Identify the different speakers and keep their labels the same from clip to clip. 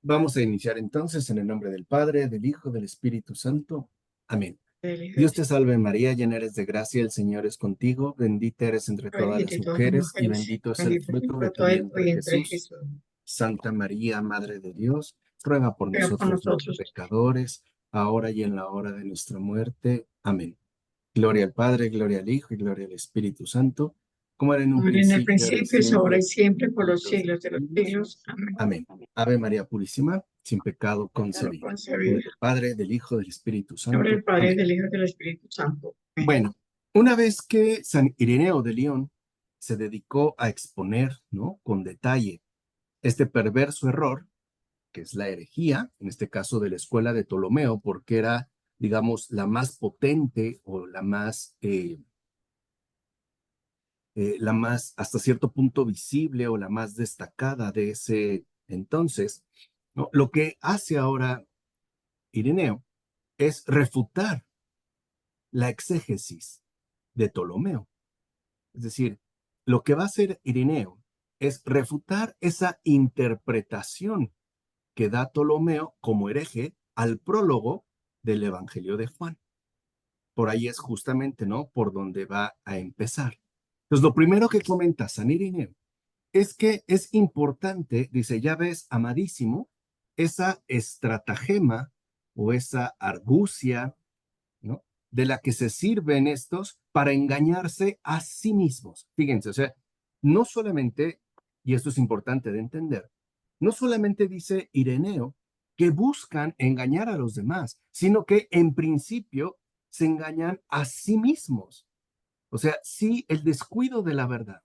Speaker 1: Vamos a iniciar entonces en el nombre del Padre, del Hijo, del Espíritu Santo. Amén.
Speaker 2: Del Hijo
Speaker 1: Dios te salve María, llena eres de gracia, el Señor es contigo, bendita eres entre todas las
Speaker 2: de todas las
Speaker 1: mujeres y
Speaker 2: mujeres,
Speaker 1: bendito es el
Speaker 2: bendito es el
Speaker 1: fruto de tu
Speaker 2: fruto de tu
Speaker 1: vientre,
Speaker 2: vientre,
Speaker 1: Jesús.
Speaker 2: Jesús.
Speaker 1: Santa María, Madre de Dios, ruega por
Speaker 2: Ruega por
Speaker 1: nosotros los
Speaker 2: nosotros.
Speaker 1: pecadores, ahora y en la hora de nuestra muerte. Amén. Gloria al Padre, gloria al Hijo y gloria al Espíritu Santo, como era en un
Speaker 2: Como era en el
Speaker 1: principio, ahora y
Speaker 2: principio, es ahora y
Speaker 1: siempre,
Speaker 2: siempre, por los
Speaker 1: siglos de
Speaker 2: siglos
Speaker 1: los
Speaker 2: de los
Speaker 1: siglos.
Speaker 2: siglos. Amén.
Speaker 1: Amén. Ave María Purísima, sin pecado
Speaker 2: Pecado
Speaker 1: concebida. En nombre
Speaker 2: concebido.
Speaker 1: del Padre, del Hijo, del Espíritu
Speaker 2: En nombre del
Speaker 1: Santo.
Speaker 2: Padre,
Speaker 1: Amén.
Speaker 2: del Hijo y del Espíritu Santo. Amén.
Speaker 1: Bueno, una vez que San Ireneo de León se dedicó a exponer, ¿no?, con detalle este perverso error, que es la herejía, en este caso de la escuela de Ptolomeo, porque era, digamos, la más potente o la más hasta cierto punto visible o la más destacada de ese entonces, ¿no? Lo que hace ahora Ireneo es refutar la exégesis de Ptolomeo. Es decir, lo que va a hacer Ireneo es refutar esa interpretación que da Ptolomeo como hereje al prólogo del Evangelio de Juan. Por ahí es justamente, ¿no?, por donde va a empezar. Entonces, lo primero que comenta San Ireneo es que es importante, dice, ya ves, amadísimo, esa estratagema o esa argucia, ¿no?, de la que se sirven estos para engañarse a sí mismos. Fíjense, o sea, no solamente, y esto es importante de entender, no solamente dice Ireneo que buscan engañar a los demás, sino que en principio se engañan a sí mismos. O sea, si el descuido de la verdad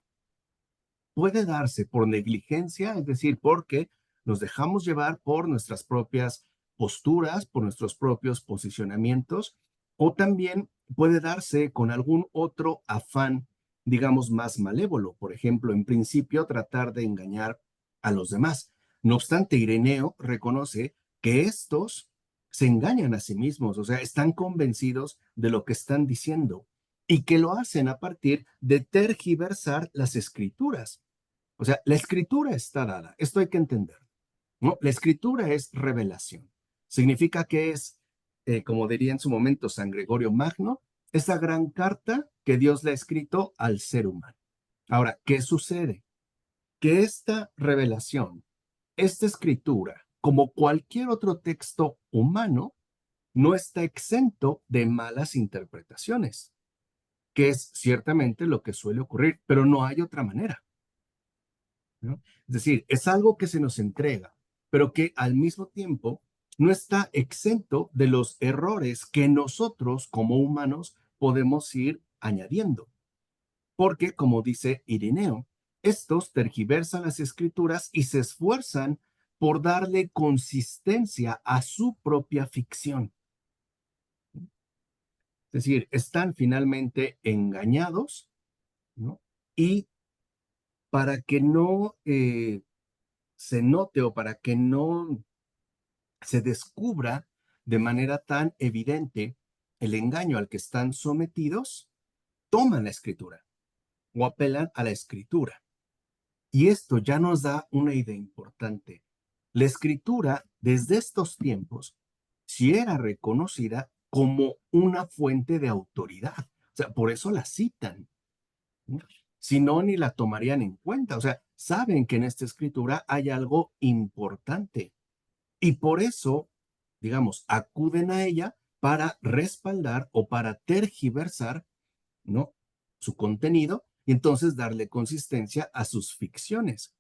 Speaker 1: puede darse por negligencia, es decir, porque nos dejamos llevar por nuestras propias posturas, por nuestros propios posicionamientos, o también puede darse con algún otro afán, digamos, más malévolo. Por ejemplo, en principio, tratar de engañar a los demás. No obstante, Ireneo reconoce que estos se engañan a sí mismos, o sea, están convencidos de lo que están diciendo y que lo hacen a partir de tergiversar las escrituras. O sea, la escritura está dada, esto hay que entender, ¿no? La escritura es revelación. Significa que es, como diría en su momento San Gregorio Magno, esa gran carta que Dios le ha escrito al ser humano. Ahora, ¿qué sucede? Que esta revelación, esta escritura, como cualquier otro texto humano, no está exento de malas interpretaciones, que es ciertamente lo que suele ocurrir, pero no hay otra manera, ¿no? Es decir, es algo que se nos entrega, pero que al mismo tiempo no está exento de los errores que nosotros como humanos podemos ir añadiendo. Porque, como dice Ireneo, estos tergiversan las escrituras y se esfuerzan por darle consistencia a su propia ficción. Es decir, están finalmente engañados, ¿no? Y para que no se note o para que no se descubra de manera tan evidente el engaño al que están sometidos, toman la escritura o apelan a la escritura. Y esto ya nos da una idea importante. La escritura, desde estos tiempos, sí era reconocida como una fuente de autoridad. O sea, por eso la citan, ¿no? Si no, ni la tomarían en cuenta. O sea, saben que en esta escritura hay algo importante. Y por eso, digamos, acuden a ella para respaldar o para tergiversar, ¿no?, su contenido y entonces darle consistencia a sus ficciones.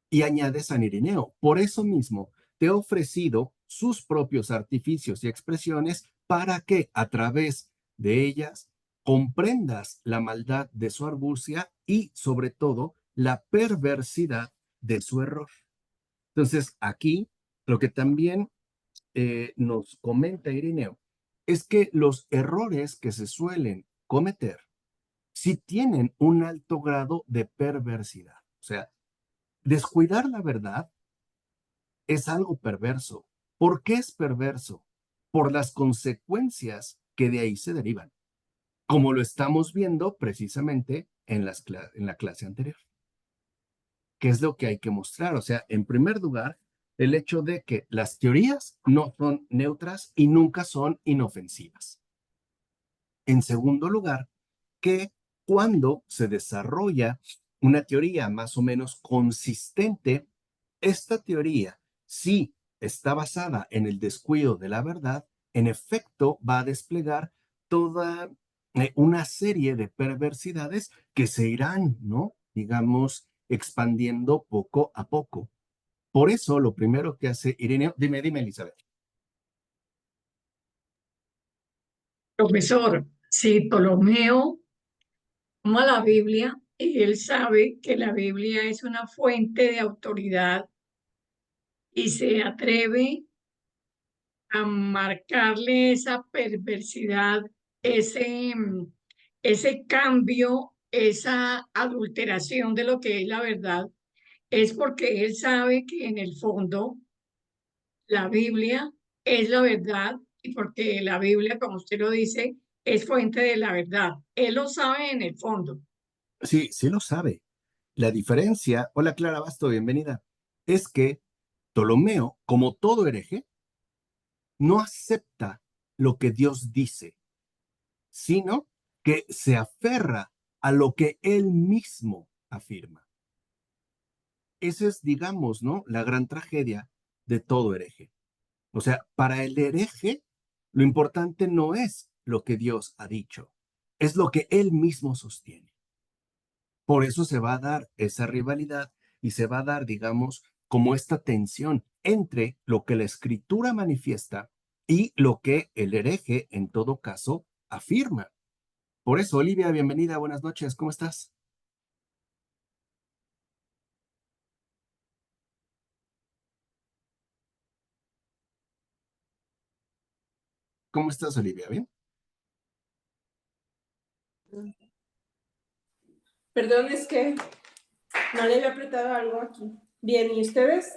Speaker 1: Y añade San Ireneo, por eso mismo te he ofrecido sus propios artificios y expresiones para que a través de ellas comprendas la maldad de su argucia y sobre todo la perversidad de su error. Entonces, aquí lo que también nos comenta Ireneo es que los errores que se suelen cometer sí tienen un alto grado de perversidad. O sea, descuidar la verdad es algo perverso. ¿Por qué es perverso? Por las consecuencias que de ahí se derivan, como lo estamos viendo precisamente en la clase anterior. ¿Qué es lo que hay que mostrar? O sea, en primer lugar, el hecho de que las teorías no son neutras y nunca son inofensivas. En segundo lugar, que cuando se desarrolla una teoría más o menos consistente, esta teoría, si está basada en el descuido de la verdad, en efecto va a desplegar toda una serie de perversidades que se irán, ¿no? Digamos, expandiendo poco a poco. Por eso, lo primero que hace Ireneo, dime, Elizabeth.
Speaker 2: Profesor, si Ptolomeo toma la Biblia y él sabe que la Biblia es una fuente de autoridad y se atreve a marcarle esa perversidad, ese, ese cambio, esa adulteración de lo que es la verdad, es porque él sabe que en el fondo la Biblia es la verdad y porque la Biblia, como usted lo dice, es fuente de la verdad. Él lo sabe en el fondo.
Speaker 1: Sí, sí lo sabe. La diferencia, hola Clara Basto, bienvenida, es que Ptolomeo, como todo hereje, no acepta lo que Dios dice, sino que se aferra a lo que él mismo afirma. Esa es, digamos, ¿no? La gran tragedia de todo hereje. O sea, para el hereje, lo importante no es lo que Dios ha dicho, es lo que él mismo sostiene. Por eso se va a dar esa rivalidad y se va a dar, digamos, como esta tensión entre lo que la escritura manifiesta y lo que el hereje, en todo caso, afirma. Por eso, Olivia, bienvenida, buenas noches, ¿cómo estás? ¿Cómo estás, Olivia? ¿Bien?
Speaker 3: Perdón, es que no le había apretado algo aquí. Bien, ¿y ustedes?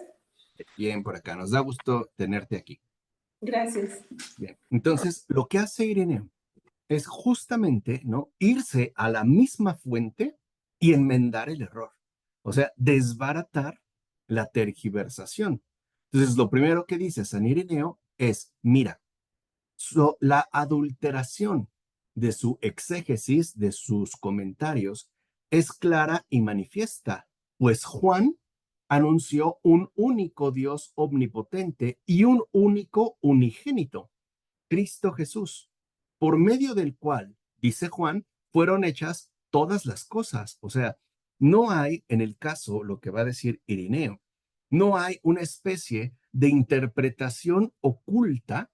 Speaker 1: Bien, por acá, nos da gusto tenerte aquí.
Speaker 3: Gracias.
Speaker 1: Bien, entonces, lo que hace Ireneo es justamente, ¿no? Irse a la misma fuente y enmendar el error. O sea, desbaratar la tergiversación. Entonces, lo primero que dice San Ireneo es, mira, la adulteración de su exégesis, de sus comentarios, es clara y manifiesta, pues Juan anunció un único Dios omnipotente y un único unigénito, Cristo Jesús, por medio del cual, dice Juan, fueron hechas todas las cosas. O sea, no hay, en el caso, lo que va a decir Irineo, no hay una especie de interpretación oculta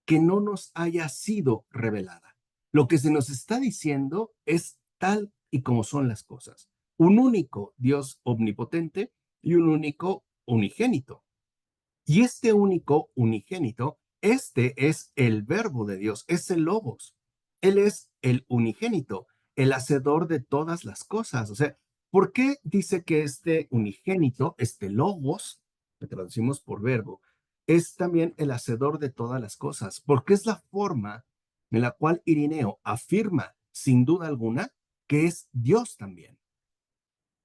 Speaker 1: que no nos haya sido revelada. Lo que se nos está diciendo es tal y como son las cosas. Un único Dios omnipotente y un único unigénito. Y este único unigénito, este es el verbo de Dios, es el logos. Él es el unigénito, el hacedor de todas las cosas. O sea, ¿por qué dice que este unigénito, este logos, que traducimos por verbo, es también el hacedor de todas las cosas? Porque es la forma en la cual Irineo afirma, sin duda alguna, que es Dios también,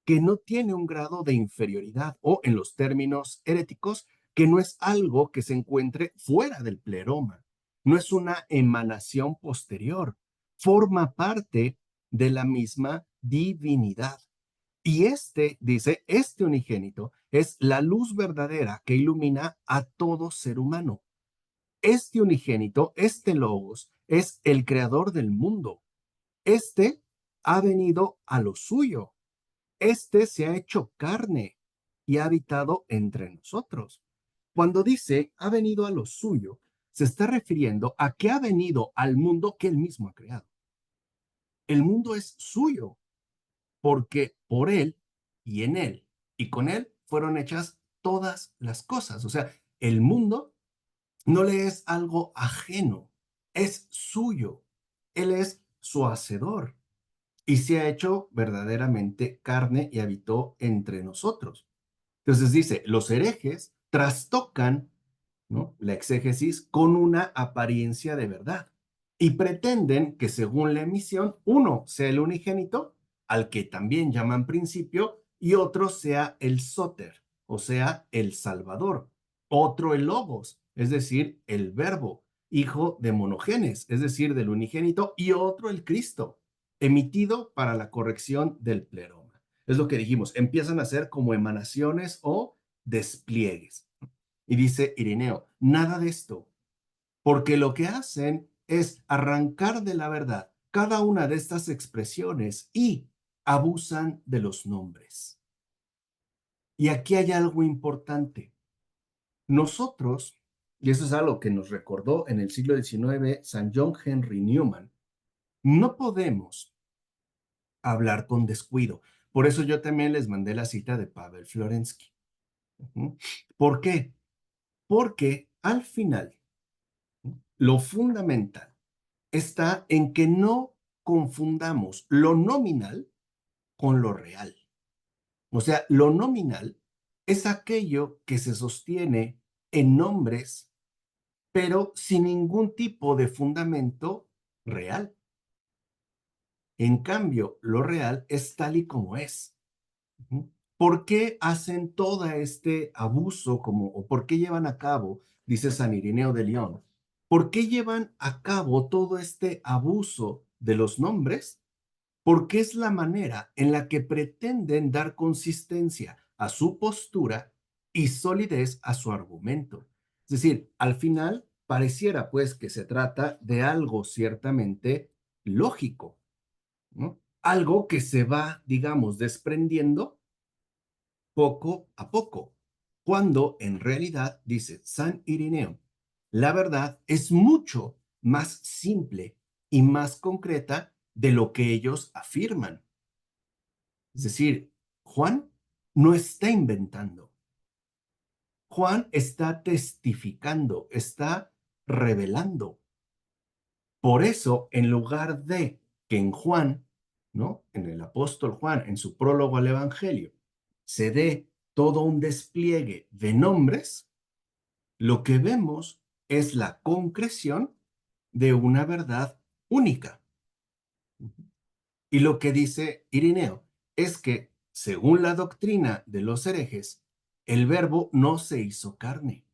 Speaker 1: que no tiene un grado de inferioridad o, en los términos heréticos, que no es algo que se encuentre fuera del pleroma, no es una emanación posterior, forma parte de la misma divinidad. Y este, dice, este unigénito es la luz verdadera que ilumina a todo ser humano. Este unigénito, este logos, es el creador del mundo. Este ha venido a lo suyo, este se ha hecho carne y ha habitado entre nosotros. Cuando dice ha venido a lo suyo, se está refiriendo a que ha venido al mundo que él mismo ha creado. El mundo es suyo porque por él y en él y con él fueron hechas todas las cosas. O sea, el mundo no le es algo ajeno, es suyo. Él es su hacedor y se ha hecho verdaderamente carne y habitó entre nosotros. Entonces dice, los herejes trastocan, ¿no?, la exégesis con una apariencia de verdad y pretenden que según la emisión, uno sea el unigénito, al que también llaman principio, y otro sea el sóter, o sea, el salvador, otro el logos, es decir, el verbo, hijo de monogenes, es decir, del unigénito, y otro el Cristo, emitido para la corrección del pleroma. Es lo que dijimos, empiezan a ser como emanaciones o despliegues. Y dice Irineo, nada de esto, porque lo que hacen es arrancar de la verdad cada una de estas expresiones y abusan de los nombres. Y aquí hay algo importante. Nosotros, y eso es algo que nos recordó en el siglo XIX San John Henry Newman, no podemos hablar con descuido. Por eso yo también les mandé la cita de Pavel Florensky. ¿Por qué? Porque al final, lo fundamental está en que no confundamos lo nominal con lo real. O sea, lo nominal es aquello que se sostiene en nombres, pero sin ningún tipo de fundamento real. En cambio, lo real es tal y como es. ¿Por qué hacen todo este abuso o por qué llevan a cabo, dice San Irineo de León, por qué llevan a cabo todo este abuso de los nombres? Porque es la manera en la que pretenden dar consistencia a su postura y solidez a su argumento. Es decir, al final pareciera pues que se trata de algo ciertamente lógico, ¿no? Algo que se va, digamos, desprendiendo poco a poco, cuando en realidad, dice San Irineo, la verdad es mucho más simple y más concreta de lo que ellos afirman. Es decir, Juan no está inventando. Juan está testificando, está revelando. Por eso, en lugar de que en Juan, ¿no? En el apóstol Juan, en su prólogo al Evangelio, se dé todo un despliegue de nombres, lo que vemos es la concreción de una verdad única. Y lo que dice Irineo es que, según la doctrina de los herejes, el verbo no se hizo carne,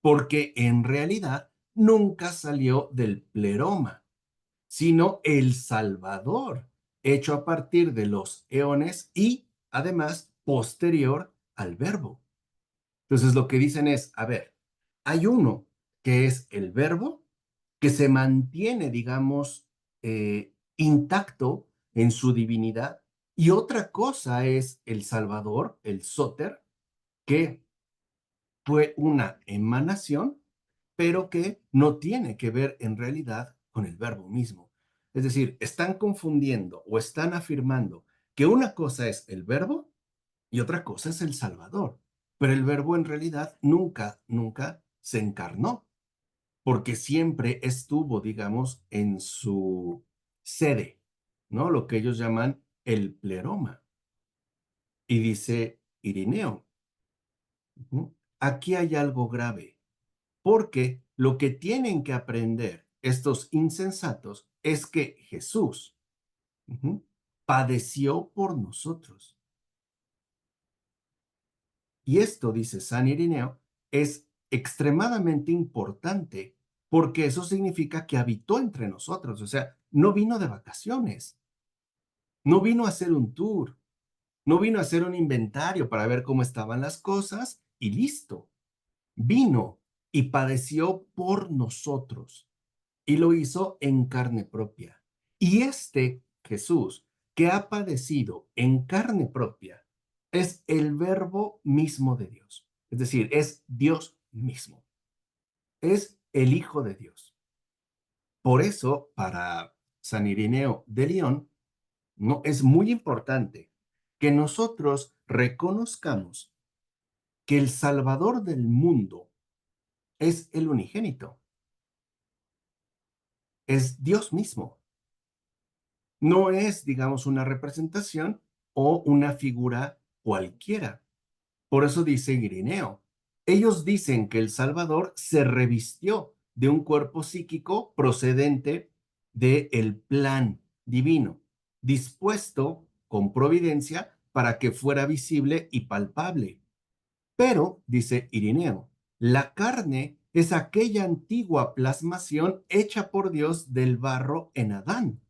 Speaker 1: porque en realidad nunca salió del pleroma, sino el Salvador, hecho a partir de los eones y además posterior al verbo. Entonces lo que dicen es, a ver, hay uno que es el verbo que se mantiene, digamos, intacto en su divinidad, y otra cosa es el Salvador, el Soter, que fue una emanación, pero que no tiene que ver en realidad con el verbo mismo. Es decir, están confundiendo o están afirmando que una cosa es el verbo y otra cosa es el Salvador, pero el verbo en realidad nunca se encarnó, porque siempre estuvo, digamos, en su sede, ¿no? Lo que ellos llaman el pleroma. Y dice Irineo, aquí hay algo grave, porque lo que tienen que aprender estos insensatos es que Jesús padeció por nosotros. Y esto, dice San Irineo, es extremadamente importante porque eso significa que habitó entre nosotros, o sea, no vino de vacaciones, no vino a hacer un tour, no vino a hacer un inventario para ver cómo estaban las cosas y listo. Vino y padeció por nosotros y lo hizo en carne propia. Y este Jesús que ha padecido en carne propia es el verbo mismo de Dios. Es decir, es Dios mismo. Es el Hijo de Dios. Por eso, para San Irineo de León, no, es muy importante que nosotros reconozcamos que el Salvador del mundo es el unigénito, es Dios mismo. No es, digamos, una representación o una figura cualquiera. Por eso dice Irineo, ellos dicen que el Salvador se revistió de un cuerpo psíquico procedente del plan divino, dispuesto con providencia para que fuera visible y palpable. Pero, dice Irineo, La carne es aquella antigua plasmación hecha por Dios del barro en Adán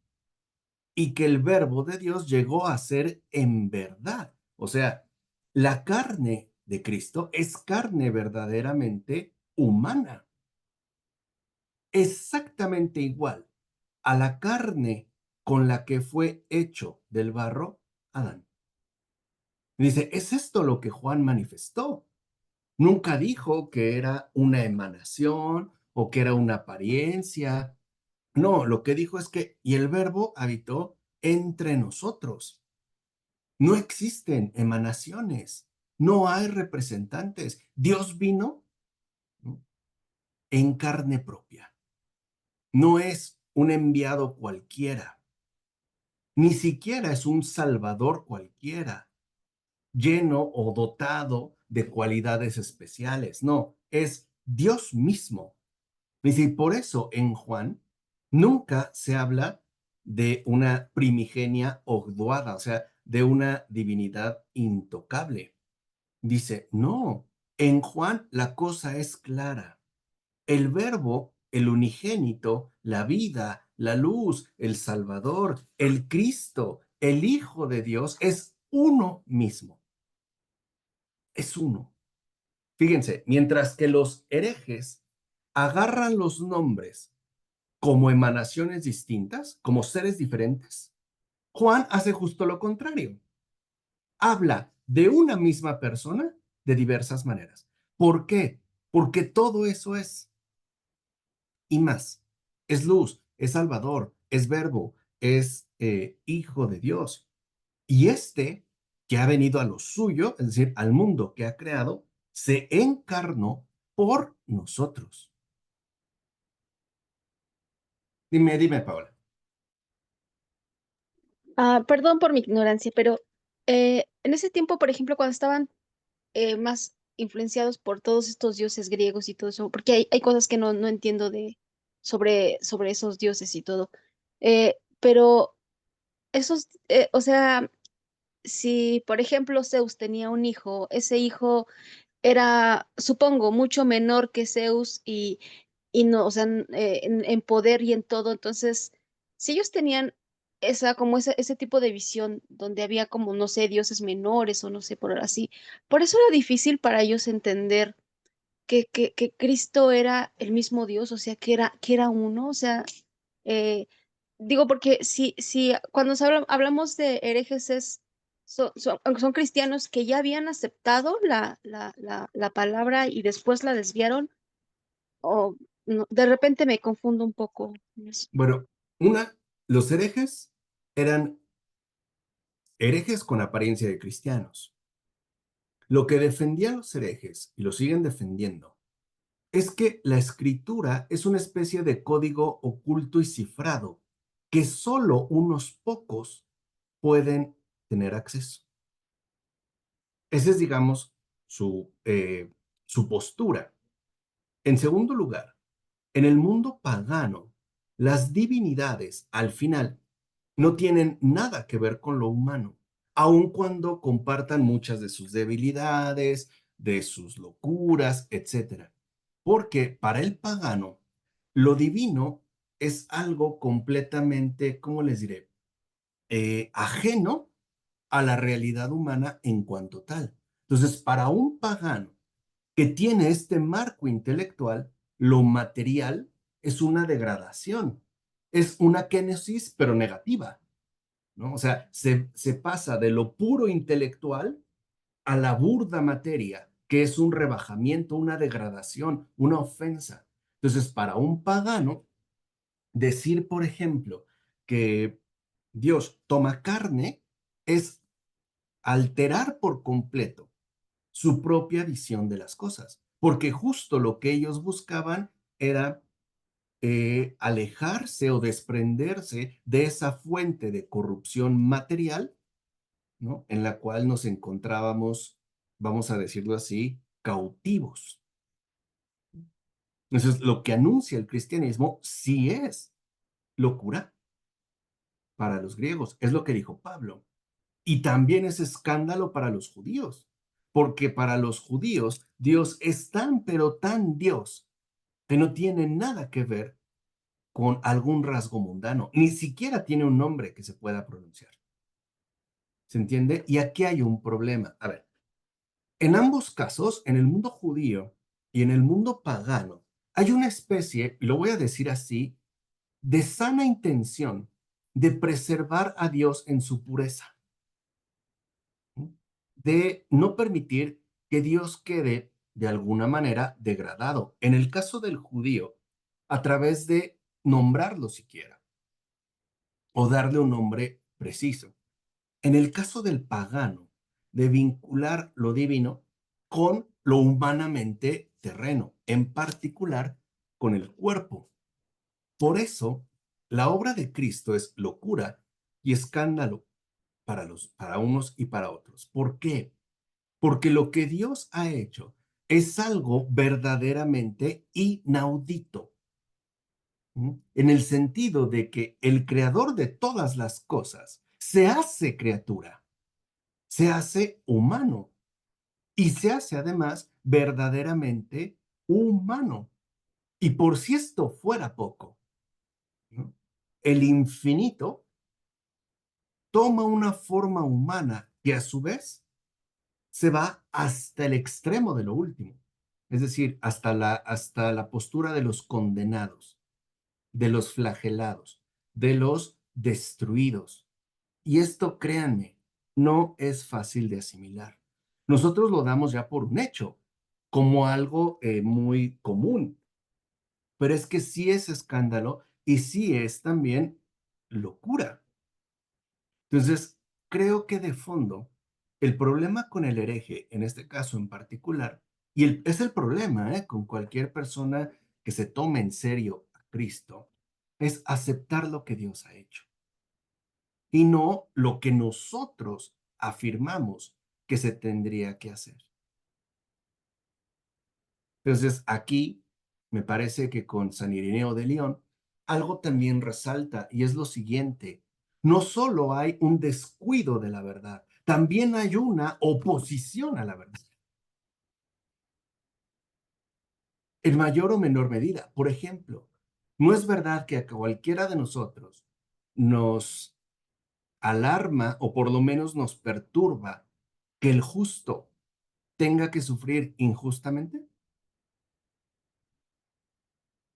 Speaker 1: y que el verbo de Dios llegó a ser en verdad. O sea, la carne de Cristo es carne verdaderamente humana, exactamente igual a la carne con la que fue hecho del barro Adán. Dice, es esto lo que Juan manifestó. Nunca dijo que era una emanación o que era una apariencia. No, lo que dijo es que, y el verbo habitó entre nosotros. No existen emanaciones, no hay representantes. Dios vino, ¿no?, en carne propia. No es un enviado cualquiera, ni siquiera es un salvador cualquiera, lleno o dotado de cualidades especiales. No, es Dios mismo. Y por eso en Juan nunca se habla de una primigenia ogdoada, o sea, de una divinidad intocable. Dice, no, en Juan la cosa es clara. El verbo, el unigénito, la vida, la luz, el Salvador, el Cristo, el Hijo de Dios, es uno mismo. Es uno. Fíjense, mientras que los herejes agarran los nombres como emanaciones distintas, como seres diferentes, Juan hace justo lo contrario. Habla de una misma persona de diversas maneras. ¿Por qué? Porque todo eso es y más. Es luz, es salvador, es verbo, es hijo de Dios. Y este, que ha venido a lo suyo, es decir, al mundo que ha creado, se encarnó por nosotros. Dime, Paola.
Speaker 4: Perdón por mi ignorancia, pero en ese tiempo, por ejemplo, cuando estaban más influenciados por todos estos dioses griegos y todo eso, porque hay cosas que no entiendo sobre esos dioses y todo, pero esos, o sea, si por ejemplo Zeus tenía un hijo, ese hijo era, supongo, mucho menor que Zeus y no, o sea, en poder y en todo. Entonces, si ellos tenían ese tipo de visión donde había como, no sé, dioses menores o no sé, por así, por eso era difícil para ellos entender que Cristo era el mismo Dios, o sea, que era uno, o sea, eh, digo, porque si cuando hablamos de herejes son cristianos que ya habían aceptado la palabra y después la desviaron, o de repente me confundo un poco en eso.
Speaker 1: Bueno, los herejes eran herejes con apariencia de cristianos. Lo que defendían los herejes, y lo siguen defendiendo, es que la escritura es una especie de código oculto y cifrado que solo unos pocos pueden tener acceso. Esa es, digamos, su postura. En segundo lugar, en el mundo pagano, las divinidades, al final, no tienen nada que ver con lo humano, aun cuando compartan muchas de sus debilidades, de sus locuras, etcétera. Porque para el pagano, lo divino es algo completamente, ¿cómo les diré?, ajeno a la realidad humana en cuanto tal. Entonces, para un pagano que tiene este marco intelectual, lo material es una degradación, es una kénesis, pero negativa, ¿no? O sea, se pasa de lo puro intelectual a la burda materia, que es un rebajamiento, una degradación, una ofensa. Entonces, para un pagano, decir, por ejemplo, que Dios toma carne es alterar por completo su propia visión de las cosas, porque justo lo que ellos buscaban era alejarse o desprenderse de esa fuente de corrupción material, ¿no?, en la cual nos encontrábamos, vamos a decirlo así, cautivos. Entonces, lo que anuncia el cristianismo sí es locura para los griegos, es lo que dijo Pablo, y también es escándalo para los judíos, porque para los judíos Dios es tan, pero tan Dios, que no tiene nada que ver con algún rasgo mundano, ni siquiera tiene un nombre que se pueda pronunciar. ¿Se entiende? Y aquí hay un problema. A ver, en ambos casos, en el mundo judío y en el mundo pagano, hay una especie, y lo voy a decir así, de sana intención de preservar a Dios en su pureza, de no permitir que Dios quede de alguna manera degradado. En el caso del judío, a través de nombrarlo siquiera o darle un nombre preciso. En el caso del pagano, de vincular lo divino con lo humanamente terreno, en particular con el cuerpo. Por eso, la obra de Cristo es locura y escándalo para unos y para otros. ¿Por qué? Porque lo que Dios ha hecho es algo verdaderamente inaudito, ¿m? En el sentido de que el creador de todas las cosas se hace criatura, se hace humano y se hace además verdaderamente humano. Y por si esto fuera poco, ¿no? El infinito toma una forma humana que a su vez se va hasta el extremo de lo último, es decir, hasta la postura de los condenados, de los flagelados, de los destruidos. Y esto, créanme, no es fácil de asimilar. Nosotros lo damos ya por un hecho, como algo muy común, pero es que sí es escándalo y sí es también locura. Entonces, creo que de fondo, el problema con el hereje, en este caso en particular, es el problema con cualquier persona que se tome en serio a Cristo, es aceptar lo que Dios ha hecho y no lo que nosotros afirmamos que se tendría que hacer. Entonces, aquí me parece que con San Ireneo de León, algo también resalta y es lo siguiente: no solo hay un descuido de la verdad, también hay una oposición a la verdad, en mayor o menor medida. Por ejemplo, no es verdad que a cualquiera de nosotros nos alarma o por lo menos nos perturba que el justo tenga que sufrir injustamente.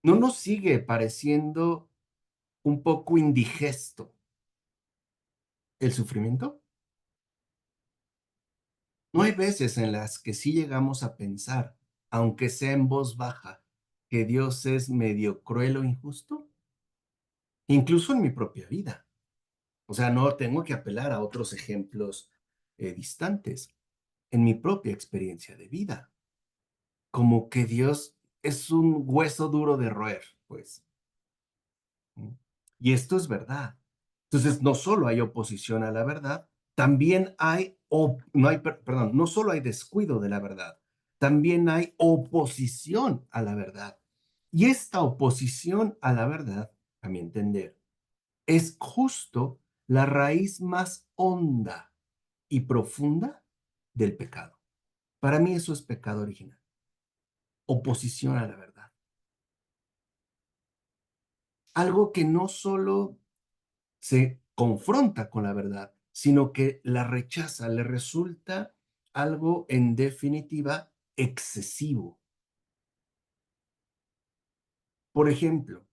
Speaker 1: ¿No nos sigue pareciendo un poco indigesto el sufrimiento? ¿No hay veces en las que sí llegamos a pensar, aunque sea en voz baja, que Dios es medio cruel o injusto? Incluso en mi propia vida. O sea, no tengo que apelar a otros ejemplos distantes. En mi propia experiencia de vida. Como que Dios es un hueso duro de roer, pues. Y esto es verdad. Entonces, no solo hay oposición a la verdad, también hay, no hay, perdón, no solo hay descuido de la verdad, también hay oposición a la verdad. Y esta oposición a la verdad, a mi entender, es justo la raíz más honda y profunda del pecado. Para mí eso es pecado original. Oposición a la verdad. Algo que no solo se confronta con la verdad, sino que la rechaza, le resulta algo en definitiva excesivo. Por ejemplo,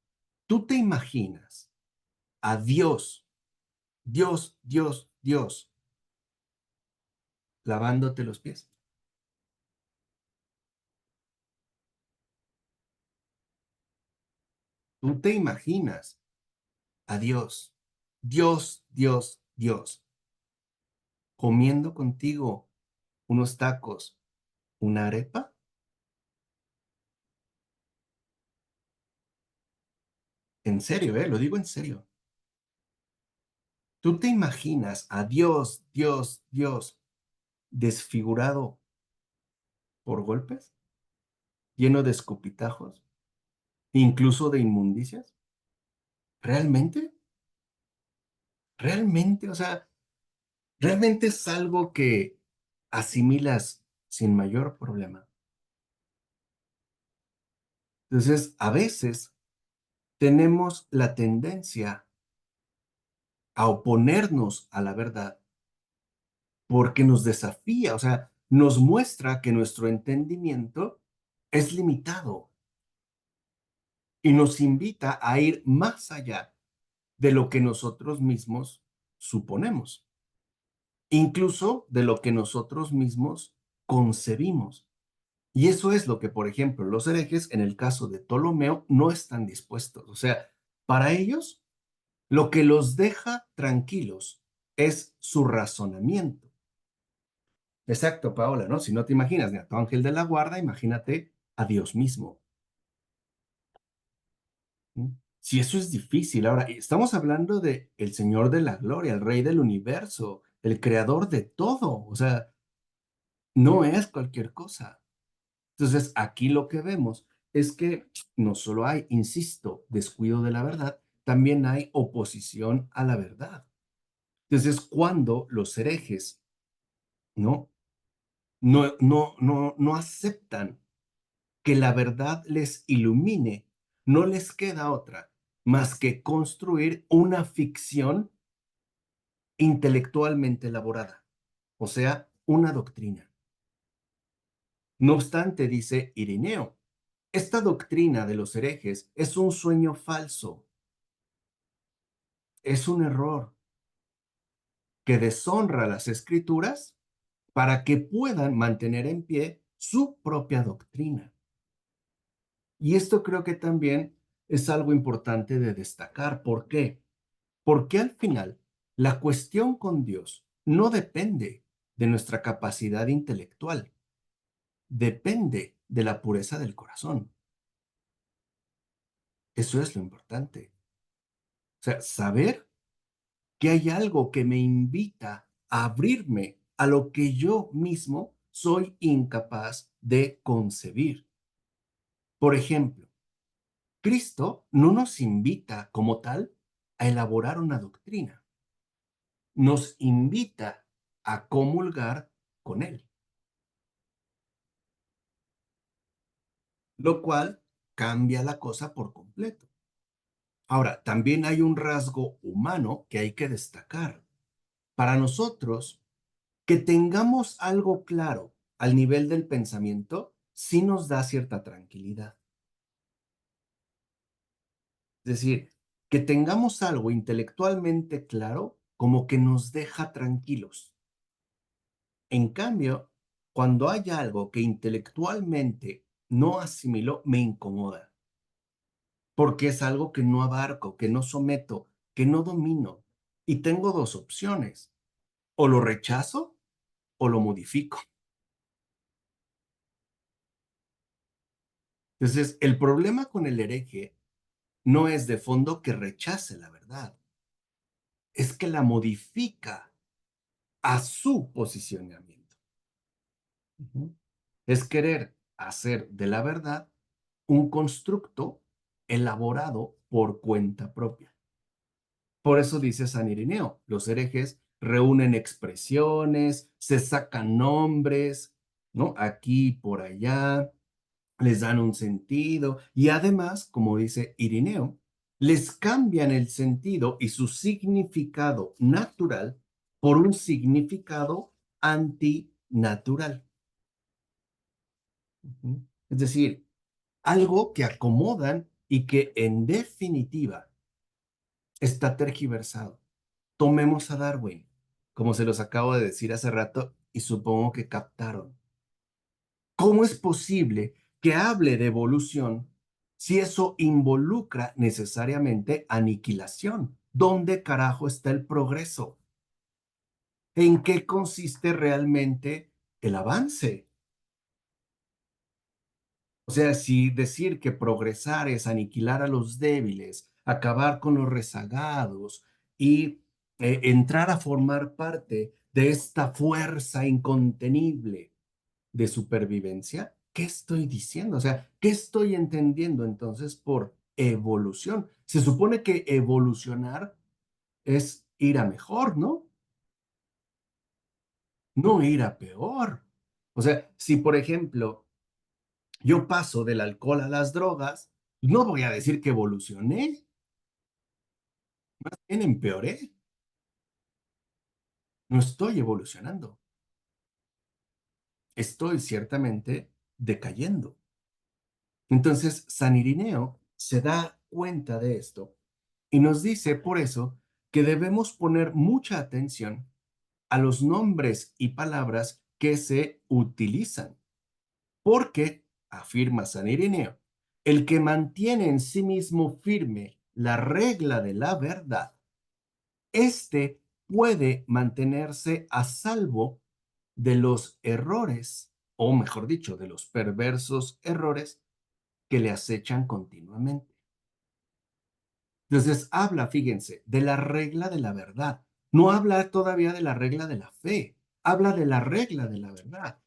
Speaker 1: tú te imaginas a Dios, lavándote los pies. Tú te imaginas a Dios, comiendo contigo unos tacos, una arepa. En serio, lo digo en serio. ¿Tú te imaginas a Dios, desfigurado por golpes, lleno de escupitajos, incluso de inmundicias? ¿Realmente? ¿Realmente? O sea, ¿realmente es algo que asimilas sin mayor problema. Entonces, a veces tenemos la tendencia a oponernos a la verdad porque nos desafía, o sea, nos muestra que nuestro entendimiento es limitado y nos invita a ir más allá de lo que nosotros mismos suponemos, incluso de lo que nosotros mismos concebimos. Y eso es lo que, por ejemplo, los herejes, en el caso de Ptolomeo, no están dispuestos. O sea, para ellos, lo que los deja tranquilos es su razonamiento. Exacto, Paola, ¿no? Si no te imaginas ni a tu ángel de la guarda, imagínate a Dios mismo. ¿Mm? Si eso es difícil. Ahora, estamos hablando de el Señor de la Gloria, el Rey del universo, el creador de todo. O sea, no es cualquier cosa. Entonces, aquí lo que vemos es que no solo hay, insisto, descuido de la verdad, también hay oposición a la verdad. Entonces, cuando los herejes no, no aceptan que la verdad les ilumine, no les queda otra más que construir una ficción intelectualmente elaborada, o sea, una doctrina. No obstante, dice Irineo, esta doctrina de los herejes es un sueño falso, es un error que deshonra las escrituras para que puedan mantener en pie su propia doctrina. Y esto creo que también es algo importante de destacar. ¿Por qué? Porque al final la cuestión con Dios no depende de nuestra capacidad intelectual, depende de la pureza del corazón. Eso es lo importante. O sea, saber que hay algo que me invita a abrirme a lo que yo mismo soy incapaz de concebir. Por ejemplo, Cristo no nos invita como tal a elaborar una doctrina, nos invita a comulgar con Él, lo cual cambia la cosa por completo. Ahora, también hay un rasgo humano que hay que destacar. Para nosotros, que tengamos algo claro al nivel del pensamiento, sí nos da cierta tranquilidad. Es decir, que tengamos algo intelectualmente claro, como que nos deja tranquilos. En cambio, cuando hay algo que intelectualmente no asimilo, me incomoda, porque es algo que no abarco, que no someto, que no domino. Y tengo dos opciones, o lo rechazo o lo modifico. Entonces, el problema con el hereje no es de fondo que rechace la verdad, es que la modifica a su posicionamiento. Es querer hacer de la verdad un constructo elaborado por cuenta propia. Por eso dice San Irineo, los herejes reúnen expresiones, se sacan nombres, ¿no? Aquí y por allá, les dan un sentido y además, como dice Irineo, les cambian el sentido y su significado natural por un significado antinatural. Es decir, algo que acomodan y que en definitiva está tergiversado. Tomemos a Darwin, como se los acabo de decir hace rato y supongo que captaron. ¿Cómo es posible que hable de evolución si eso involucra necesariamente aniquilación? ¿Dónde carajo está el progreso? ¿En qué consiste realmente el avance? O sea, si decir que progresar es aniquilar a los débiles, acabar con los rezagados y entrar a formar parte de esta fuerza incontenible de supervivencia, ¿qué estoy diciendo? O sea, ¿qué estoy entendiendo entonces por evolución? Se supone que evolucionar es ir a mejor, ¿no? No ir a peor. O sea, si por ejemplo yo paso del alcohol a las drogas, no voy a decir que evolucioné, más bien empeoré. No estoy evolucionando, estoy ciertamente decayendo. Entonces, San Irineo se da cuenta de esto y nos dice por eso que debemos poner mucha atención a los nombres y palabras que se utilizan, porque, afirma San Irineo, el que mantiene en sí mismo firme la regla de la verdad, éste puede mantenerse a salvo de los errores, o mejor dicho, de los perversos errores que le acechan continuamente. Entonces habla, fíjense, de la regla de la verdad. No habla todavía de la regla de la fe, habla de la regla de la verdad.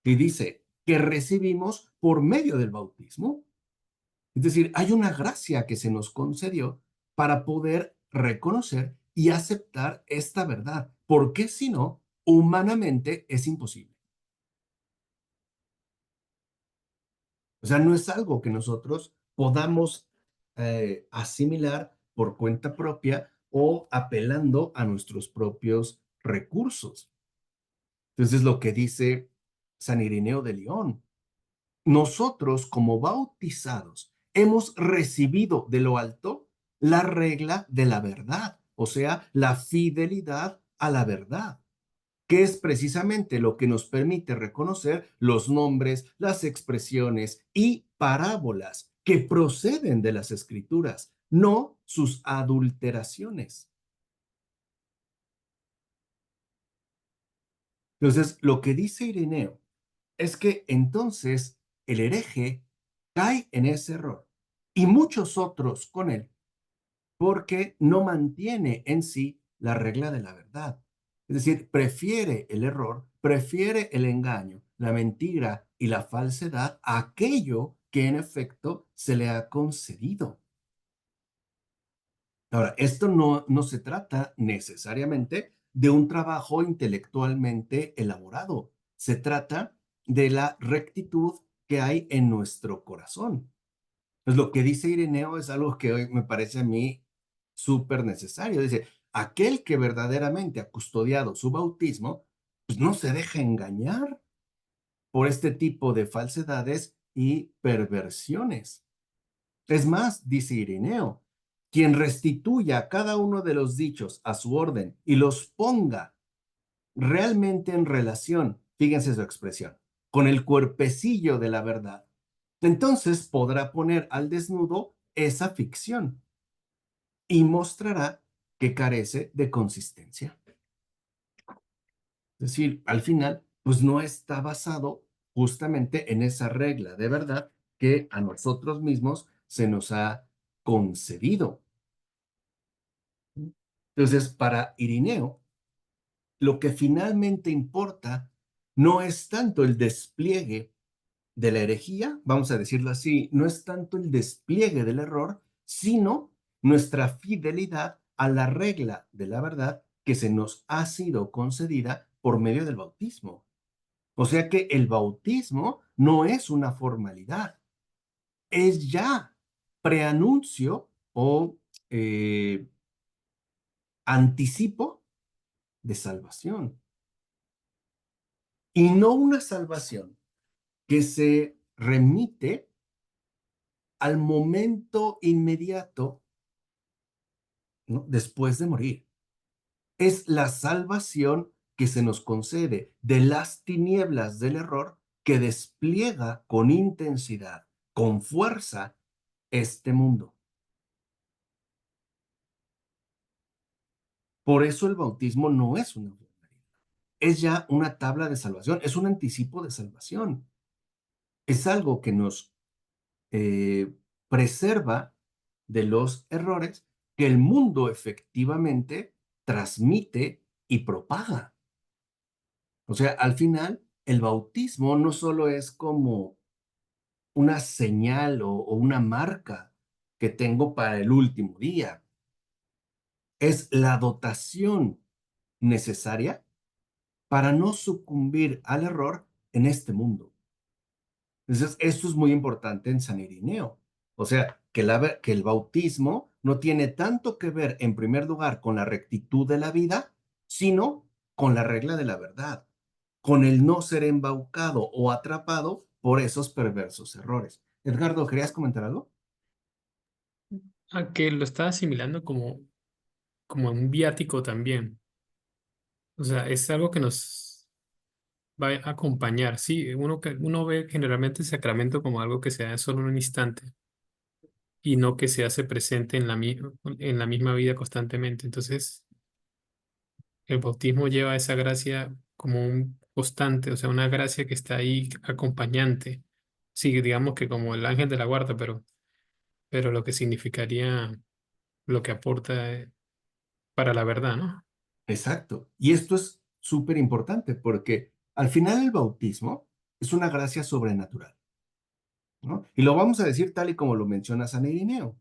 Speaker 1: Y dice que recibimos por medio del bautismo. Es decir, hay una gracia que se nos concedió para poder reconocer y aceptar esta verdad, porque si no, humanamente es imposible. O sea, no es algo que nosotros podamos asimilar por cuenta propia o apelando a nuestros propios recursos. Entonces, lo que dice San Irineo de León, nosotros como bautizados hemos recibido de lo alto la regla de la verdad, o sea, la fidelidad a la verdad, que es precisamente lo que nos permite reconocer los nombres, las expresiones y parábolas que proceden de las escrituras, no sus adulteraciones. Entonces, lo que dice Ireneo es que entonces el hereje cae en ese error y muchos otros con él porque no mantiene en sí la regla de la verdad. Es decir, prefiere el error, prefiere el engaño, la mentira y la falsedad a aquello que en efecto se le ha concedido. Ahora, esto no se trata necesariamente de un trabajo intelectualmente elaborado. Se trata de la rectitud que hay en nuestro corazón. Pues lo que dice Ireneo es algo que hoy me parece a mí súper necesario. Dice, aquel que verdaderamente ha custodiado su bautismo, pues no se deja engañar por este tipo de falsedades y perversiones. Es más, dice Ireneo, quien restituya cada uno de los dichos a su orden y los ponga realmente en relación, fíjense su expresión, con el cuerpecillo de la verdad, entonces podrá poner al desnudo esa ficción y mostrará que carece de consistencia. Es decir, al final, pues no está basado justamente en esa regla de verdad que a nosotros mismos se nos ha concedido. Entonces, para Irineo, lo que finalmente importa no es tanto el despliegue de la herejía, vamos a decirlo así, no es tanto el despliegue del error, sino nuestra fidelidad a la regla de la verdad que se nos ha sido concedida por medio del bautismo. O sea que el bautismo no es una formalidad, es ya preanuncio o anticipo de salvación. Y no una salvación que se remite al momento inmediato, ¿no? Después de morir. Es la salvación que se nos concede de las tinieblas del error que despliega con intensidad, con fuerza, este mundo. Por eso el bautismo no es una formalidad, es ya una tabla de salvación, es un anticipo de salvación. Es algo que nos preserva de los errores que el mundo efectivamente transmite y propaga. O sea, al final, el bautismo no solo es como una señal o una marca que tengo para el último día, es la dotación necesaria para no sucumbir al error en este mundo. Entonces, esto es muy importante en San Irineo. O sea, que el bautismo no tiene tanto que ver, en primer lugar, con la rectitud de la vida, sino con la regla de la verdad, con el no ser embaucado o atrapado por esos perversos errores. Edgardo, ¿querías comentar algo?
Speaker 5: A que lo está asimilando como un viático también. O sea, es algo que nos va a acompañar. Sí, uno ve generalmente el sacramento como algo que se da solo en un instante y no que se hace presente en la misma vida constantemente. Entonces, el bautismo lleva esa gracia como un constante, o sea, una gracia que está ahí acompañante. Sí, digamos que como el ángel de la guarda, pero lo que significaría lo que aporta para la verdad, ¿no?
Speaker 1: Exacto. Y esto es súper importante porque al final el bautismo es una gracia sobrenatural, ¿no? Y lo vamos a decir tal y como lo menciona San Irineo.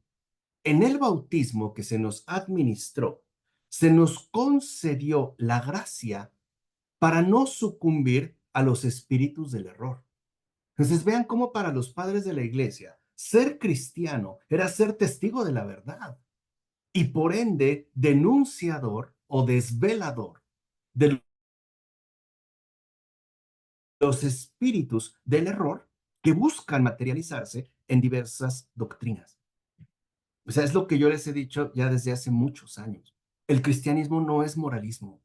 Speaker 1: En el bautismo que se nos administró, se nos concedió la gracia para no sucumbir a los espíritus del error. Entonces vean cómo para los padres de la iglesia, ser cristiano era ser testigo de la verdad y por ende denunciador o desvelador de los espíritus del error que buscan materializarse en diversas doctrinas. O sea, es lo que yo les he dicho ya desde hace muchos años. El cristianismo no es moralismo.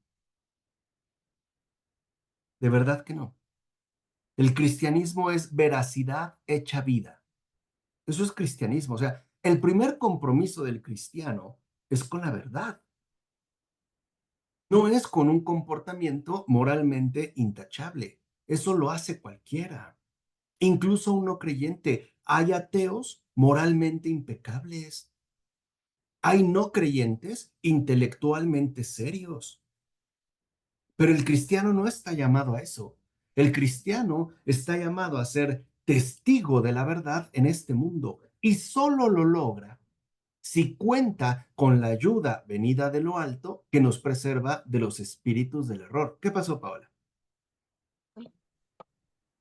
Speaker 1: De verdad que no. El cristianismo es veracidad hecha vida. Eso es cristianismo. O sea, el primer compromiso del cristiano es con la verdad. No es con un comportamiento moralmente intachable. Eso lo hace cualquiera. Incluso un no creyente. Hay ateos moralmente impecables. Hay no creyentes intelectualmente serios. Pero el cristiano no está llamado a eso. El cristiano está llamado a ser testigo de la verdad en este mundo y solo lo logra si cuenta con la ayuda venida de lo alto que nos preserva de los espíritus del error. ¿Qué pasó, Paola?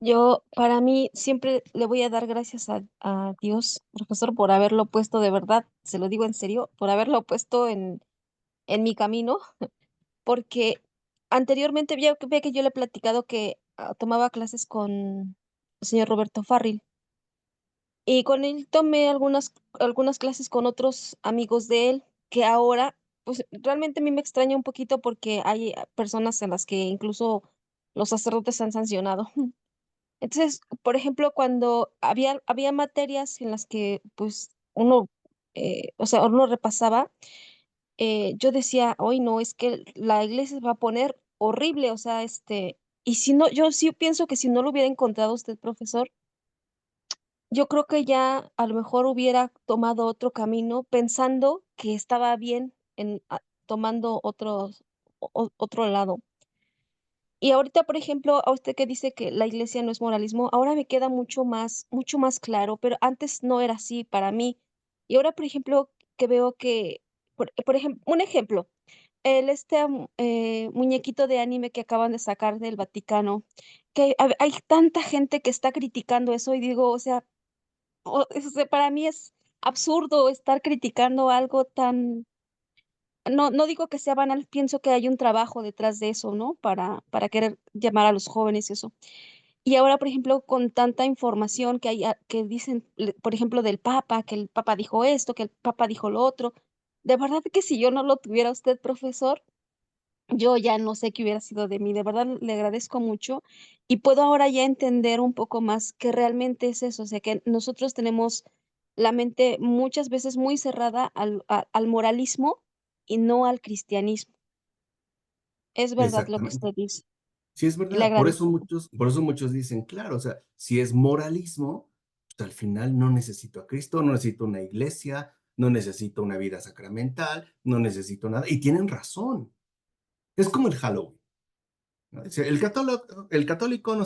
Speaker 4: Yo, para mí, siempre le voy a dar gracias a Dios, profesor, por haberlo puesto de verdad, se lo digo en serio, por haberlo puesto en mi camino, porque anteriormente ve que yo le he platicado que tomaba clases con el señor Roberto Farril y con él tomé algunas clases con otros amigos de él que ahora, pues realmente a mí me extraña un poquito porque hay personas en las que incluso los sacerdotes han sancionado. Entonces, por ejemplo, cuando había materias en las que pues uno, o sea, uno repasaba, yo decía, hoy no, es que la iglesia se va a poner horrible, o sea, y si no, yo sí pienso que si no lo hubiera encontrado usted, profesor, yo creo que ya a lo mejor hubiera tomado otro camino pensando que estaba bien tomando otro lado. Y ahorita, por ejemplo, a usted que dice que la iglesia no es moralismo, ahora me queda mucho más claro, pero antes no era así para mí. Y ahora, por ejemplo, que veo que, por ejemplo, un ejemplo, muñequito de anime que acaban de sacar del Vaticano, que hay tanta gente que está criticando eso y digo, o sea, para mí es absurdo estar criticando algo tan, no digo que sea banal, pienso que hay un trabajo detrás de eso, ¿no? Para querer llamar a los jóvenes y eso. Y ahora, por ejemplo, con tanta información que hay, que dicen, por ejemplo, del Papa, que el Papa dijo esto, que el Papa dijo lo otro, de verdad que si yo no lo tuviera usted, profesor, yo ya no sé qué hubiera sido de mí. De verdad le agradezco mucho y puedo ahora ya entender un poco más que realmente es eso, o sea, que nosotros tenemos la mente muchas veces muy cerrada al moralismo y no al cristianismo. Es verdad lo que
Speaker 1: Exactamente.
Speaker 4: usted dice.
Speaker 1: Sí, es
Speaker 4: Y le
Speaker 1: verdad.
Speaker 4: agradezco.
Speaker 1: Por eso muchos dicen, claro, o sea, si es moralismo, pues al final no necesito a Cristo, no necesito una iglesia, no necesito una vida sacramental, no necesito nada. Y tienen razón. Es como el Halloween, ¿no? Dice, el católico no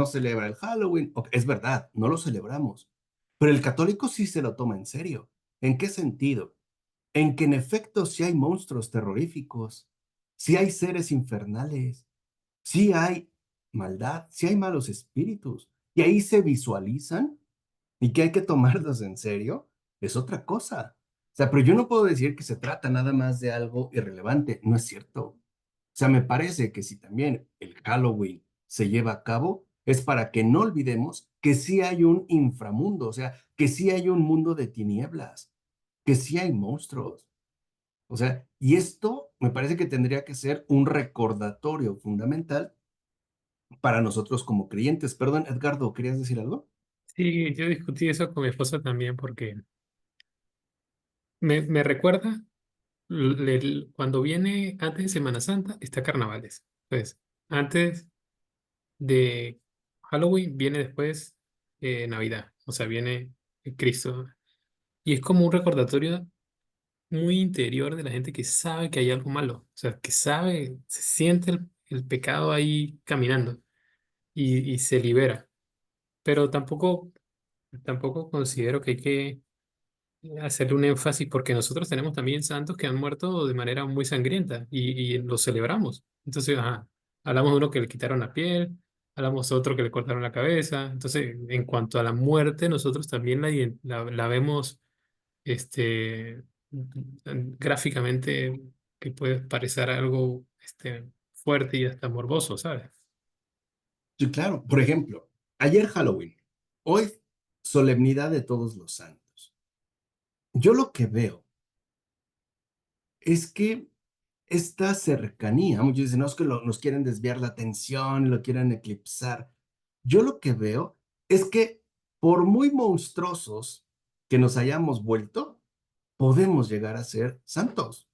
Speaker 1: celebra el Halloween. Ok, es verdad, no lo celebramos. Pero el católico sí se lo toma en serio. ¿En qué sentido? En que en efecto sí hay monstruos terroríficos, sí hay seres infernales, sí hay maldad, sí hay malos espíritus, y ahí se visualizan y que hay que tomarlos en serio, es otra cosa. O sea, pero yo no puedo decir que se trata nada más de algo irrelevante, no es cierto. O sea, me parece que si también el Halloween se lleva a cabo, es para que no olvidemos que sí hay un inframundo, o sea, que sí hay un mundo de tinieblas, que sí hay monstruos. O sea, y esto me parece que tendría que ser un recordatorio fundamental para nosotros como creyentes. Perdón, Edgardo, ¿querías decir algo?
Speaker 5: Sí, yo discutí eso con mi esposa también porque me recuerda cuando viene antes de Semana Santa, está Carnavales. Entonces, antes de Halloween viene después Navidad, o sea, viene Cristo. Y es como un recordatorio muy interior de la gente que sabe que hay algo malo, o sea, que sabe, se siente el pecado ahí caminando y se libera. Pero tampoco considero que hay que hacerle un énfasis porque nosotros tenemos también santos que han muerto de manera muy sangrienta y los celebramos. Entonces, ajá, hablamos de uno que le quitaron la piel, hablamos de otro que le cortaron la cabeza. Entonces, en cuanto a la muerte, nosotros también la vemos gráficamente que puede parecer algo fuerte y hasta morboso, ¿sabes?
Speaker 1: Sí, claro. Por ejemplo, ayer Halloween, hoy solemnidad de todos los santos. Yo lo que veo es que esta cercanía, muchos dicen, no, es que nos quieren desviar la atención, lo quieren eclipsar. Yo lo que veo es que por muy monstruosos que nos hayamos vuelto, podemos llegar a ser santos.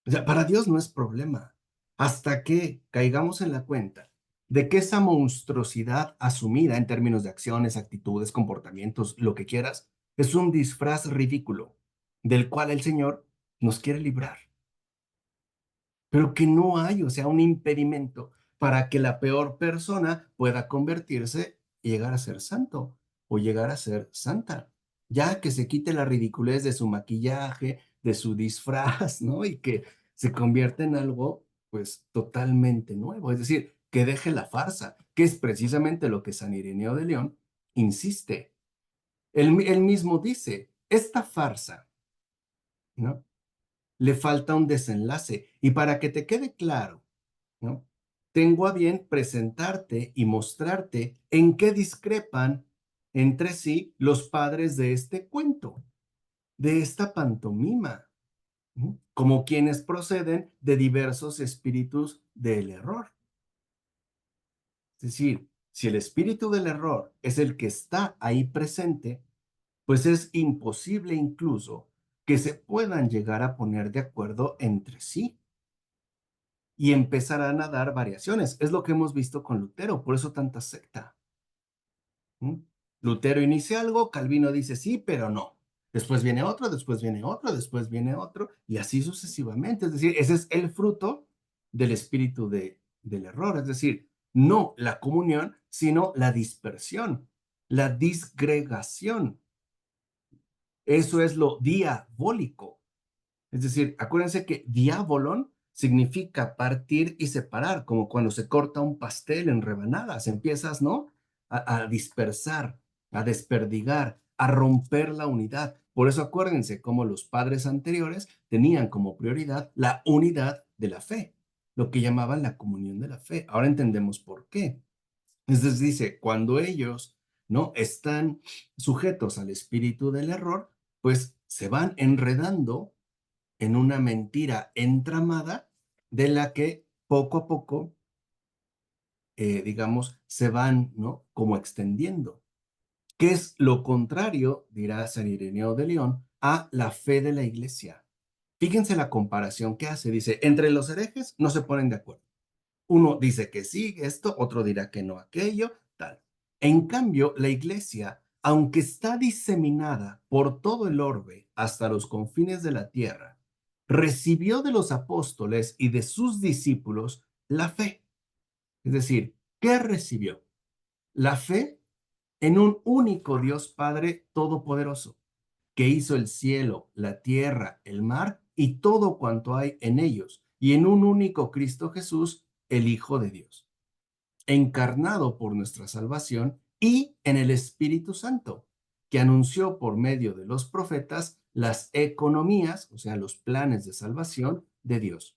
Speaker 1: O sea, para Dios no es problema. Hasta que caigamos en la cuenta de que esa monstruosidad asumida en términos de acciones, actitudes, comportamientos, lo que quieras, es un disfraz ridículo del cual el Señor nos quiere librar, pero que no hay, o sea, un impedimento para que la peor persona pueda convertirse y llegar a ser santo o llegar a ser santa, ya que se quite la ridiculez de su maquillaje, de su disfraz, ¿no? Y que se convierta en algo, pues, totalmente nuevo, es decir, que deje la farsa, que es precisamente lo que San Ireneo de León insiste. Él mismo dice, esta farsa, ¿no? Le falta un desenlace. Y para que te quede claro, ¿no? Tengo a bien presentarte y mostrarte en qué discrepan entre sí los padres de este cuento, de esta pantomima, ¿no? Como quienes proceden de diversos espíritus del error. Es decir, si el espíritu del error es el que está ahí presente, pues es imposible incluso que se puedan llegar a poner de acuerdo entre sí y empezarán a dar variaciones. Es lo que hemos visto con Lutero, por eso tanta secta. ¿Mm? Lutero inicia algo, Calvino dice sí, pero no. Después viene otro, después viene otro, después viene otro, y así sucesivamente. Es decir, ese es el fruto del espíritu del error. Es decir, no la comunión, sino la dispersión, la disgregación. Eso es lo diabólico. Es decir, acuérdense que diabolon significa partir y separar, como cuando se corta un pastel en rebanadas, empiezas, ¿no? A dispersar, a desperdigar, a romper la unidad. Por eso acuérdense cómo los padres anteriores tenían como prioridad la unidad de la fe, lo que llamaban la comunión de la fe. Ahora entendemos por qué. Entonces dice, cuando ellos, ¿no? Están sujetos al espíritu del error, pues se van enredando en una mentira entramada de la que poco a poco, digamos, se van, ¿no? Como extendiendo. ¿Qué es lo contrario, dirá San Ireneo de León, a la fe de la iglesia? Fíjense la comparación que hace. Dice, entre los herejes no se ponen de acuerdo. Uno dice que sí, esto, otro dirá que no, aquello, tal. En cambio, la iglesia, aunque está diseminada por todo el orbe hasta los confines de la tierra, recibió de los apóstoles y de sus discípulos la fe. Es decir, ¿qué recibió? La fe en un único Dios Padre Todopoderoso, que hizo el cielo, la tierra, el mar y todo cuanto hay en ellos, y en un único Cristo Jesús, el Hijo de Dios. encarnado por nuestra salvación, y en el Espíritu Santo, que anunció por medio de los profetas las economías, o sea, los planes de salvación de Dios.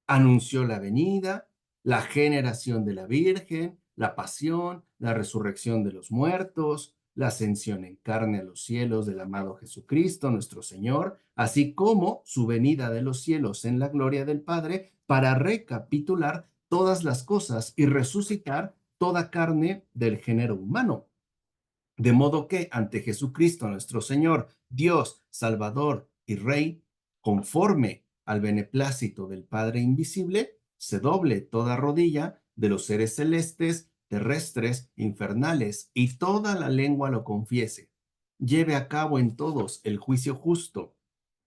Speaker 1: Anunció la venida, la generación de la Virgen, la pasión, la resurrección de los muertos, la ascensión en carne a los cielos del amado Jesucristo, nuestro Señor, así como su venida de los cielos en la gloria del Padre para recapitular todas las cosas y resucitar toda carne del género humano. De modo que ante Jesucristo nuestro Señor, Dios, Salvador y Rey, conforme al beneplácito del Padre invisible, se doble toda rodilla de los seres celestes, terrestres, infernales, y toda la lengua lo confiese. Lleve a cabo en todos el juicio justo.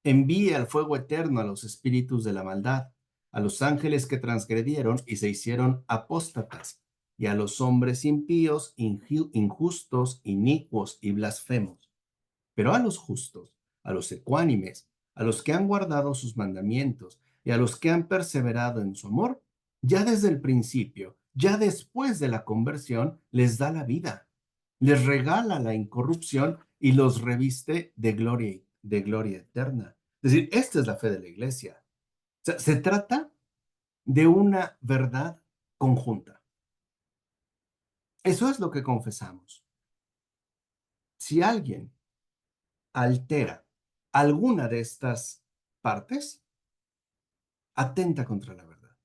Speaker 1: Envíe al fuego eterno a los espíritus de la maldad, a los ángeles que transgredieron y se hicieron apóstatas, y a los hombres impíos, injustos, inicuos y blasfemos. Pero a los justos, a los ecuánimes, a los que han guardado sus mandamientos y a los que han perseverado en su amor, ya desde el principio, ya después de la conversión, les da la vida, les regala la incorrupción y los reviste de gloria eterna. Es decir, esta es la fe de la iglesia. O sea, se trata de una verdad conjunta. Eso es lo que confesamos. Si alguien altera alguna de estas partes, atenta contra la verdad.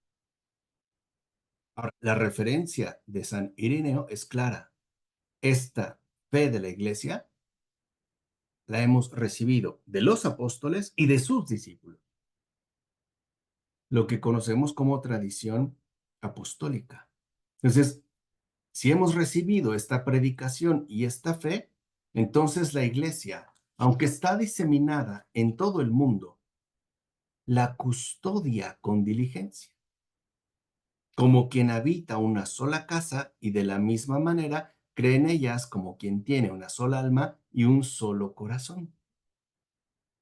Speaker 1: Ahora, la referencia de San Irineo es clara. Esta fe de la iglesia la hemos recibido de los apóstoles y de sus discípulos, lo que conocemos como tradición apostólica. Entonces, si hemos recibido esta predicación y esta fe, entonces la iglesia, aunque está diseminada en todo el mundo, la custodia con diligencia, como quien habita una sola casa y de la misma manera cree en ellas como quien tiene una sola alma y un solo corazón.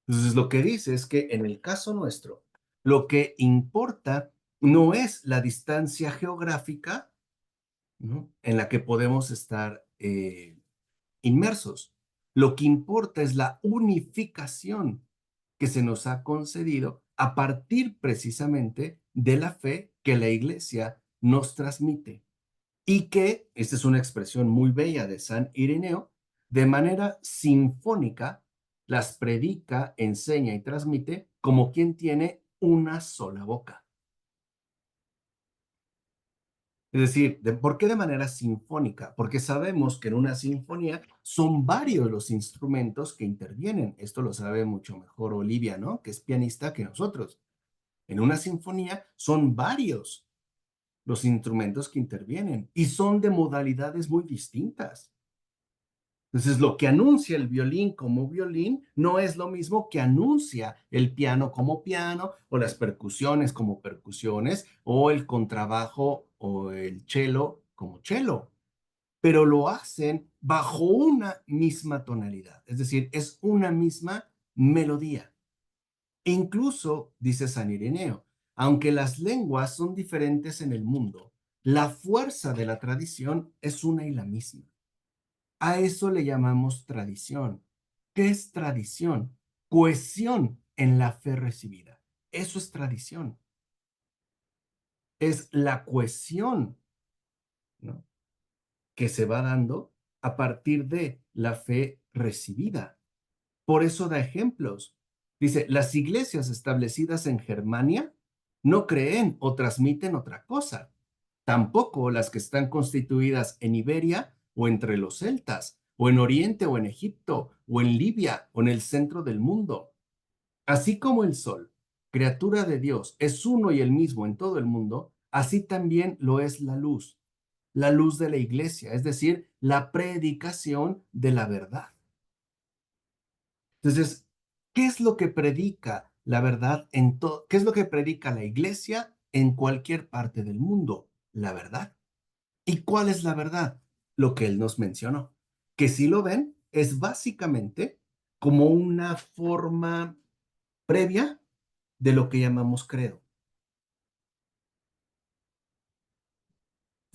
Speaker 1: Entonces lo que dice es que en el caso nuestro, lo que importa no es la distancia geográfica, ¿no?, en la que podemos estar inmersos. Lo que importa es la unificación que se nos ha concedido a partir precisamente de la fe que la Iglesia nos transmite y que, esta es una expresión muy bella de San Ireneo, de manera sinfónica las predica, enseña y transmite como quien tiene una sola boca. Es decir, ¿por qué de manera sinfónica? Porque sabemos que en una sinfonía son varios los instrumentos que intervienen. Esto lo sabe mucho mejor Olivia, ¿no?, que es pianista, que nosotros. En una sinfonía son varios los instrumentos que intervienen y son de modalidades muy distintas. Entonces, lo que anuncia el violín como violín no es lo mismo que anuncia el piano como piano, o las percusiones como percusiones, o el contrabajo o el cello como cello, pero lo hacen bajo una misma tonalidad, es decir, es una misma melodía. E incluso, dice San Ireneo, aunque las lenguas son diferentes en el mundo, la fuerza de la tradición es una y la misma. A eso le llamamos tradición. ¿Qué es tradición? Cohesión en la fe recibida. Eso es tradición. Es la cohesión, ¿no?, que se va dando a partir de la fe recibida. Por eso da ejemplos. Dice, las iglesias establecidas en Germania no creen o transmiten otra cosa. Tampoco las que están constituidas en Iberia o entre los celtas, o en Oriente o en Egipto, o en Libia o en el centro del mundo. Así como el sol, criatura de Dios, es uno y el mismo en todo el mundo, así también lo es la luz de la iglesia, es decir, la predicación de la verdad. Entonces, ¿qué es lo que predica la verdad en todo? ¿Qué es lo que predica la iglesia en cualquier parte del mundo? La verdad. ¿Y cuál es la verdad? Lo que él nos mencionó, que si lo ven, es básicamente como una forma previa de lo que llamamos credo.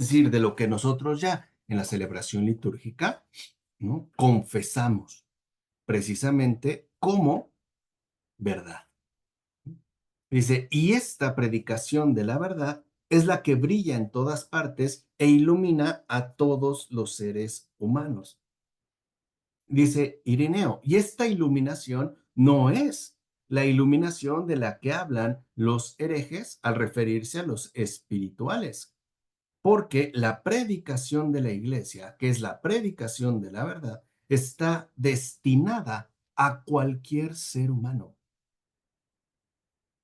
Speaker 1: Es decir, de lo que nosotros ya en la celebración litúrgica, ¿no?, confesamos precisamente como verdad. Dice, y esta predicación de la verdad es la que brilla en todas partes e ilumina a todos los seres humanos. Dice Ireneo, y esta iluminación no es la iluminación de la que hablan los herejes al referirse a los espirituales, porque la predicación de la iglesia, que es la predicación de la verdad, está destinada a cualquier ser humano.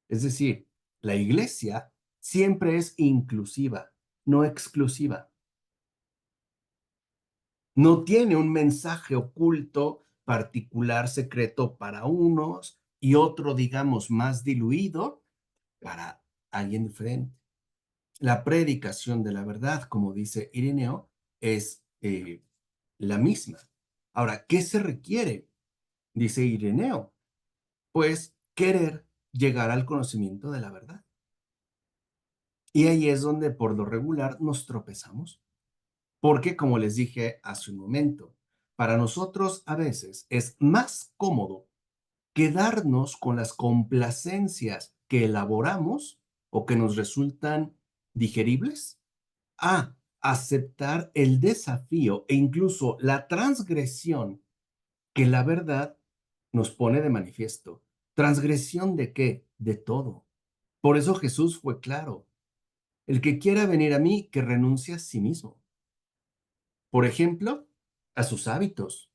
Speaker 1: Es decir, la iglesia siempre es inclusiva, no exclusiva. No tiene un mensaje oculto, particular, secreto para unos y otro, digamos, más diluido para alguien diferente. La predicación de la verdad, como dice Ireneo, es la misma. Ahora, ¿qué se requiere? Dice Ireneo, pues querer llegar al conocimiento de la verdad. Y ahí es donde por lo regular nos tropezamos. Porque, como les dije hace un momento, para nosotros a veces es más cómodo quedarnos con las complacencias que elaboramos o que nos resultan digeribles a aceptar el desafío e incluso la transgresión que la verdad nos pone de manifiesto. ¿Transgresión de qué? De todo. Por eso Jesús fue claro. El que quiera venir a mí, que renuncie a sí mismo. Por ejemplo, a sus hábitos,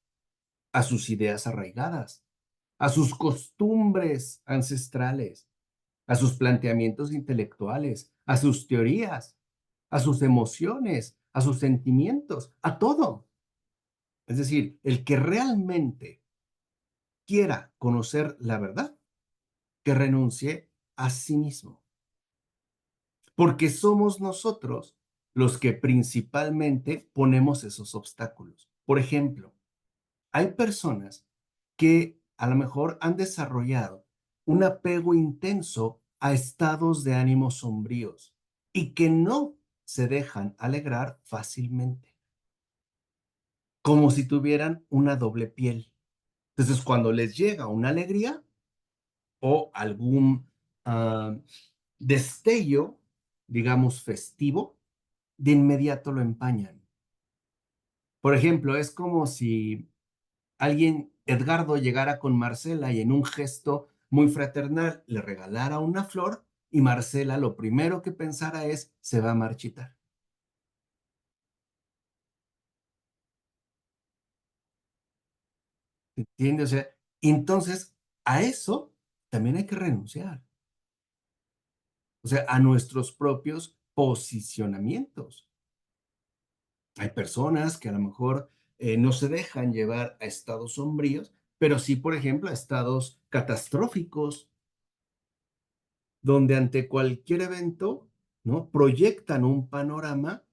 Speaker 1: a sus ideas arraigadas, a sus costumbres ancestrales, a sus planteamientos intelectuales, a sus teorías, a sus emociones, a sus sentimientos, a todo. Es decir, el que realmente quiera conocer la verdad, que renuncie a sí mismo. Porque somos nosotros los que principalmente ponemos esos obstáculos. Por ejemplo, hay personas que a lo mejor han desarrollado un apego intenso a estados de ánimo sombríos y que no se dejan alegrar fácilmente, como si tuvieran una doble piel. Entonces, cuando les llega una alegría o algún destello, digamos, festivo, de inmediato lo empañan. Por ejemplo, es como si Edgardo llegara con Marcela y en un gesto muy fraternal le regalara una flor y Marcela lo primero que pensara es, se va a marchitar. ¿Entiendes? O sea, entonces a eso también hay que renunciar. O sea, a nuestros propios posicionamientos. Hay personas que a lo mejor no se dejan llevar a estados sombríos, pero sí, por ejemplo, a estados catastróficos, donde ante cualquier evento, ¿no?, proyectan un panorama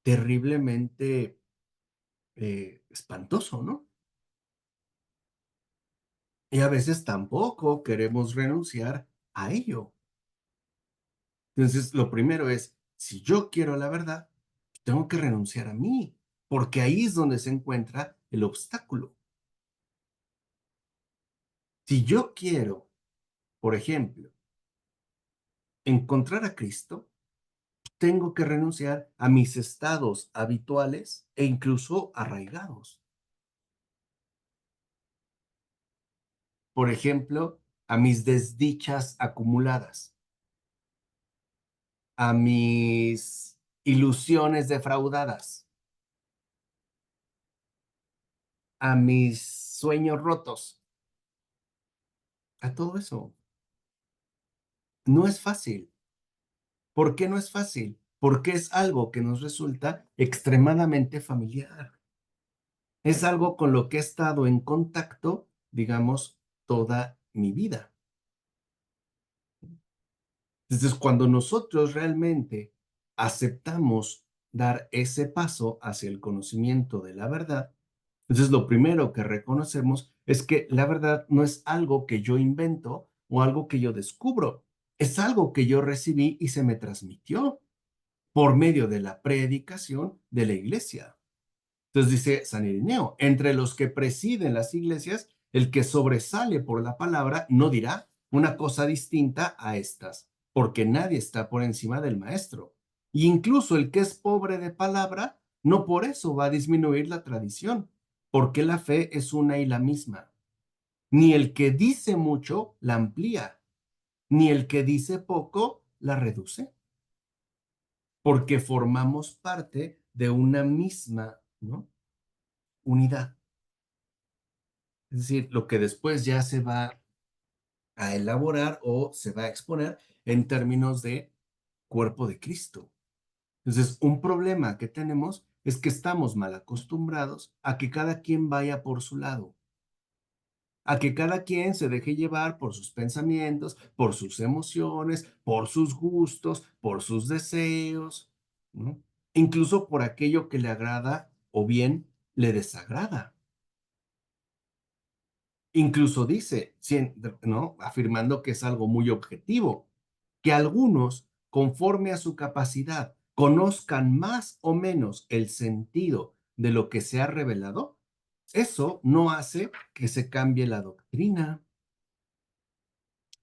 Speaker 1: terriblemente espantoso, ¿no? Y a veces tampoco queremos renunciar a ello. Entonces, lo primero es, si yo quiero la verdad, tengo que renunciar a mí, porque ahí es donde se encuentra el obstáculo. Si yo quiero, por ejemplo, encontrar a Cristo, tengo que renunciar a mis estados habituales e incluso arraigados. Por ejemplo, a mis desdichas acumuladas, a mis ilusiones defraudadas, a mis sueños rotos, a todo eso. No es fácil. ¿Por qué no es fácil? Porque es algo que nos resulta extremadamente familiar. Es algo con lo que he estado en contacto, digamos, toda mi vida. Entonces, cuando nosotros realmente aceptamos dar ese paso hacia el conocimiento de la verdad, entonces lo primero que reconocemos es que la verdad no es algo que yo invento o algo que yo descubro, es algo que yo recibí y se me transmitió. por medio de la predicación de la iglesia. Entonces dice San Ireneo, entre los que presiden las iglesias, el que sobresale por la palabra no dirá una cosa distinta a estas, porque nadie está por encima del maestro. Y incluso el que es pobre de palabra, no por eso va a disminuir la tradición, porque la fe es una y la misma. Ni el que dice mucho la amplía, ni el que dice poco la reduce, porque formamos parte de una misma, ¿no?, unidad. Es decir, lo que después ya se va a elaborar o se va a exponer en términos de cuerpo de Cristo. Entonces, un problema que tenemos es que estamos mal acostumbrados a que cada quien vaya por su lado, a que cada quien se deje llevar por sus pensamientos, por sus emociones, por sus gustos, por sus deseos, ¿no? Incluso por aquello que le agrada o bien le desagrada. Incluso dice, ¿no?, afirmando que es algo muy objetivo, que algunos, conforme a su capacidad, conozcan más o menos el sentido de lo que se ha revelado, eso no hace que se cambie la doctrina,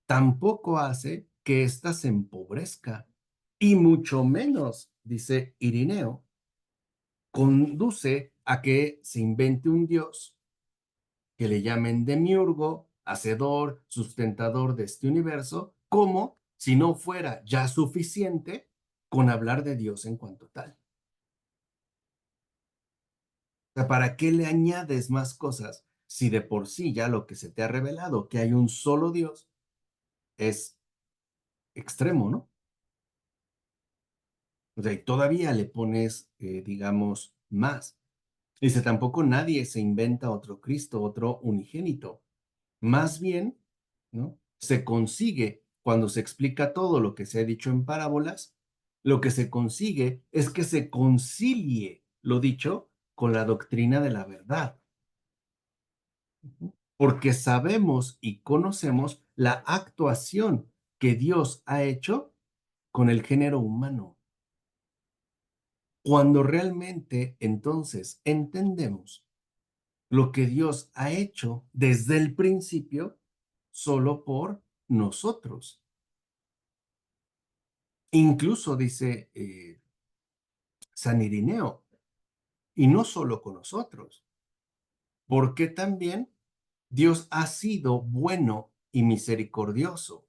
Speaker 1: tampoco hace que ésta se empobrezca, y mucho menos, dice Irineo, conduce a que se invente un Dios que le llamen demiurgo, hacedor, sustentador de este universo, como si no fuera ya suficiente con hablar de Dios en cuanto tal. O sea, ¿para qué le añades más cosas si de por sí ya lo que se te ha revelado, que hay un solo Dios, es extremo, ¿no? O sea, y todavía le pones, digamos, más. Dice, tampoco nadie se inventa otro Cristo, otro unigénito. Más bien, ¿no?, se consigue, cuando se explica todo lo que se ha dicho en parábolas, lo que se consigue es que se concilie lo dicho con la doctrina de la verdad. Porque sabemos y conocemos la actuación que Dios ha hecho con el género humano. Cuando realmente entonces entendemos lo que Dios ha hecho desde el principio solo por nosotros. Incluso dice San Irineo, y no solo con nosotros, porque también Dios ha sido bueno y misericordioso,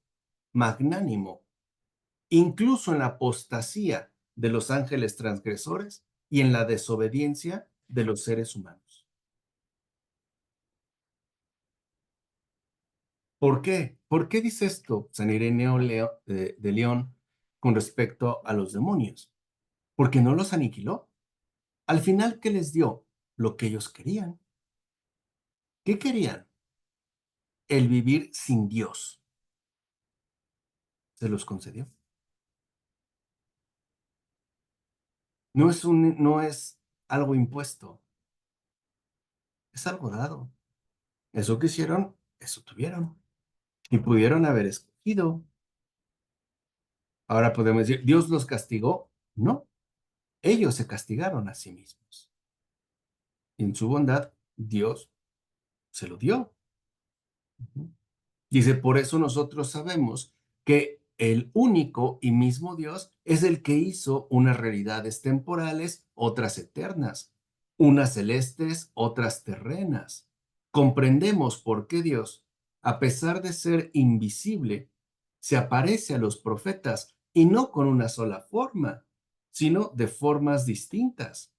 Speaker 1: magnánimo, incluso en la apostasía de los ángeles transgresores y en la desobediencia de los seres humanos. ¿Por qué? ¿Por qué dice esto San Ireneo de León con respecto a los demonios? Porque no los aniquiló. Al final, ¿qué les dio? Lo que ellos querían. ¿Qué querían? El vivir sin Dios. Se los concedió. No es algo impuesto, es algo dado. Eso quisieron, eso tuvieron. Y pudieron haber escogido. Ahora podemos decir, ¿Dios los castigó? No, ellos se castigaron a sí mismos. Y en su bondad, Dios se lo dio. Dice, por eso nosotros sabemos que el único y mismo Dios es el que hizo unas realidades temporales, otras eternas, unas celestes, otras terrenas. Comprendemos por qué Dios, a pesar de ser invisible, se aparece a los profetas y no con una sola forma, sino de formas distintas.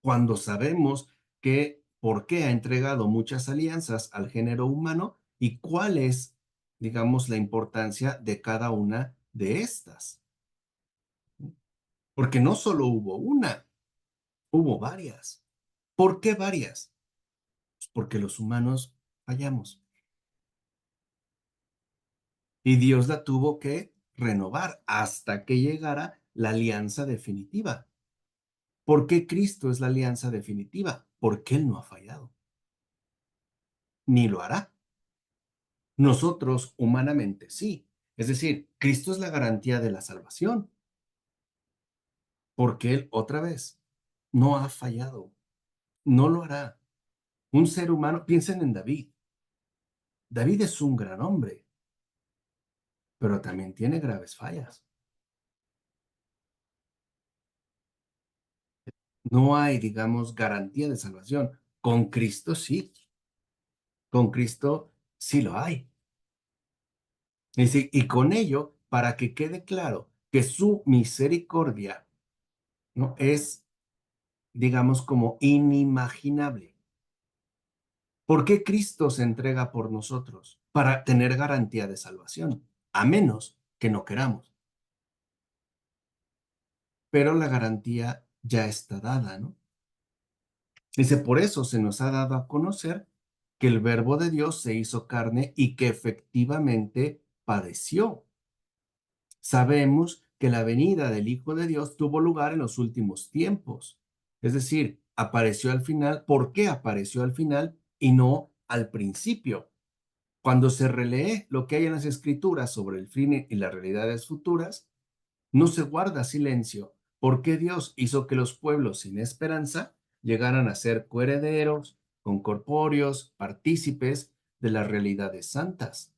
Speaker 1: Cuando sabemos que por qué ha entregado muchas alianzas al género humano y cuál es, digamos, la importancia de cada una de estas. Porque no solo hubo una, hubo varias. ¿Por qué varias? Pues porque los humanos fallamos. Y Dios la tuvo que renovar hasta que llegara la alianza definitiva. ¿Por qué Cristo es la alianza definitiva? Porque Él no ha fallado, ni lo hará. Nosotros, humanamente, sí. Es decir, Cristo es la garantía de la salvación. porque Él, otra vez, no ha fallado, no lo hará. Un ser humano, piensen en David. David es un gran hombre, pero también tiene graves fallas. No hay, digamos, garantía de salvación. Con Cristo sí. Con Cristo sí lo hay. Y con ello, para que quede claro que su misericordia, ¿no?, es, digamos, como inimaginable. ¿Por qué Cristo se entrega por nosotros? Para tener garantía de salvación, a menos que no queramos. Pero la garantía ya está dada, ¿no? Dice, por eso se nos ha dado a conocer que el Verbo de Dios se hizo carne y que efectivamente padeció. Sabemos que la venida del Hijo de Dios tuvo lugar en los últimos tiempos. Es decir, apareció al final. ¿Por qué apareció al final y no al principio? Cuando se relee lo que hay en las Escrituras sobre el fin y las realidades futuras, no se guarda silencio. ¿Por qué Dios hizo que los pueblos sin esperanza llegaran a ser coherederos, concorpóreos, partícipes de las realidades santas?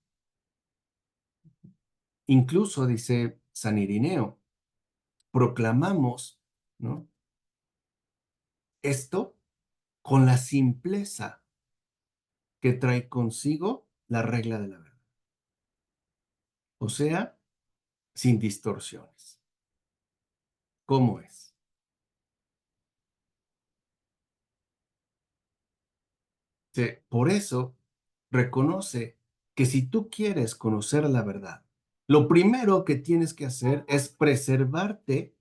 Speaker 1: Incluso, dice San Irineo, proclamamos, ¿no?, esto con la simpleza que trae consigo la regla de la verdad. O sea, sin distorsiones. ¿Cómo es? Por eso, reconoce que si tú quieres conocer la verdad, lo primero que tienes que hacer es preservarte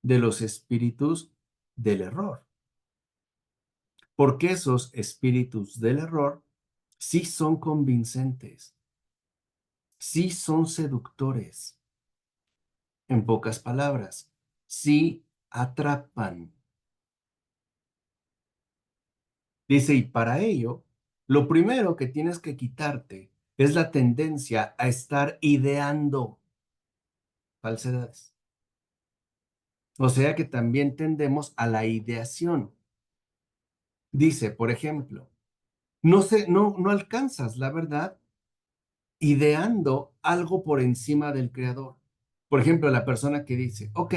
Speaker 1: de los espíritus del error, porque esos espíritus del error sí son convincentes, sí son seductores. En pocas palabras, sí atrapan. Dice, y para ello, lo primero que tienes que quitarte es la tendencia a estar ideando falsedades. O sea que también tendemos a la ideación. Dice, por ejemplo, no alcanzas la verdad ideando algo por encima del creador. Por ejemplo, la persona que dice, ok,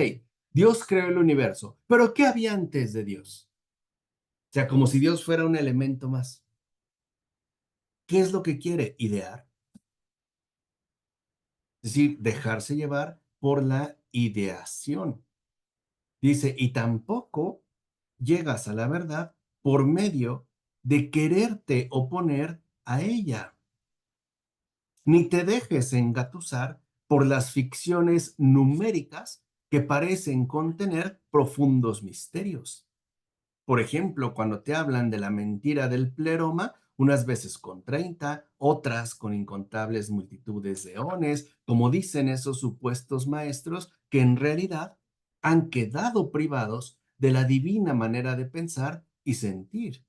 Speaker 1: Dios creó el universo, pero ¿qué había antes de Dios? O sea, como si Dios fuera un elemento más. ¿Qué es lo que quiere? Idear. Es decir, dejarse llevar por la ideación. Dice, y tampoco llegas a la verdad por medio de quererte oponer a ella, ni te dejes engatusar por las ficciones numéricas que parecen contener profundos misterios. Por ejemplo, cuando te hablan de la mentira del pleroma, unas veces con 30, otras con incontables multitudes de eones, como dicen esos supuestos maestros que en realidad han quedado privados de la divina manera de pensar y sentir,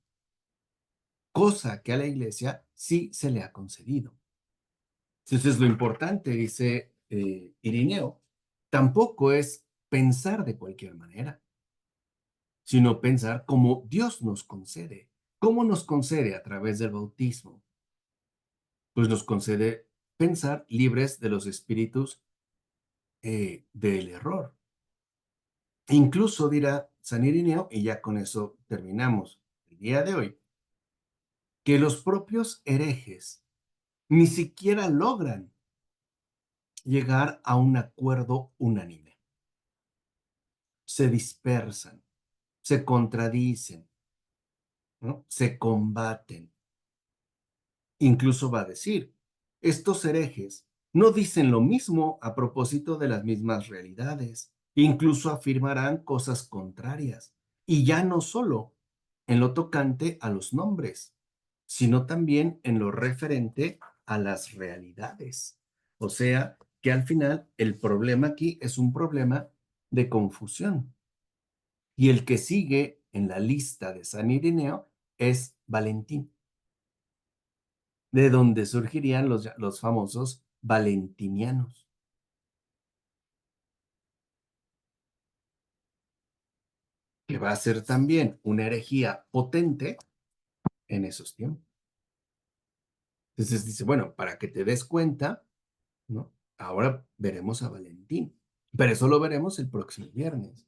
Speaker 1: cosa que a la Iglesia sí se le ha concedido. Entonces, lo importante, dice Irineo, tampoco es pensar de cualquier manera, sino pensar como Dios nos concede. ¿Cómo nos concede? A través del bautismo. Pues nos concede pensar libres de los espíritus del error. Incluso dirá San Irineo, y ya con eso terminamos el día de hoy, que los propios herejes ni siquiera logran llegar a un acuerdo unánime. Se dispersan, se contradicen, ¿no?, se combaten. Incluso va a decir, estos herejes no dicen lo mismo a propósito de las mismas realidades, incluso afirmarán cosas contrarias, y ya no solo en lo tocante a los nombres, sino también en lo referente a las realidades. O sea, que al final el problema aquí es un problema de confusión. Y el que sigue en la lista de San Irineo es Valentín, de donde surgirían los famosos valentinianos. que va a ser también una herejía potente en esos tiempos. Entonces dice, bueno, para que te des cuenta, ¿no? Ahora veremos a Valentín, pero eso lo veremos el próximo viernes.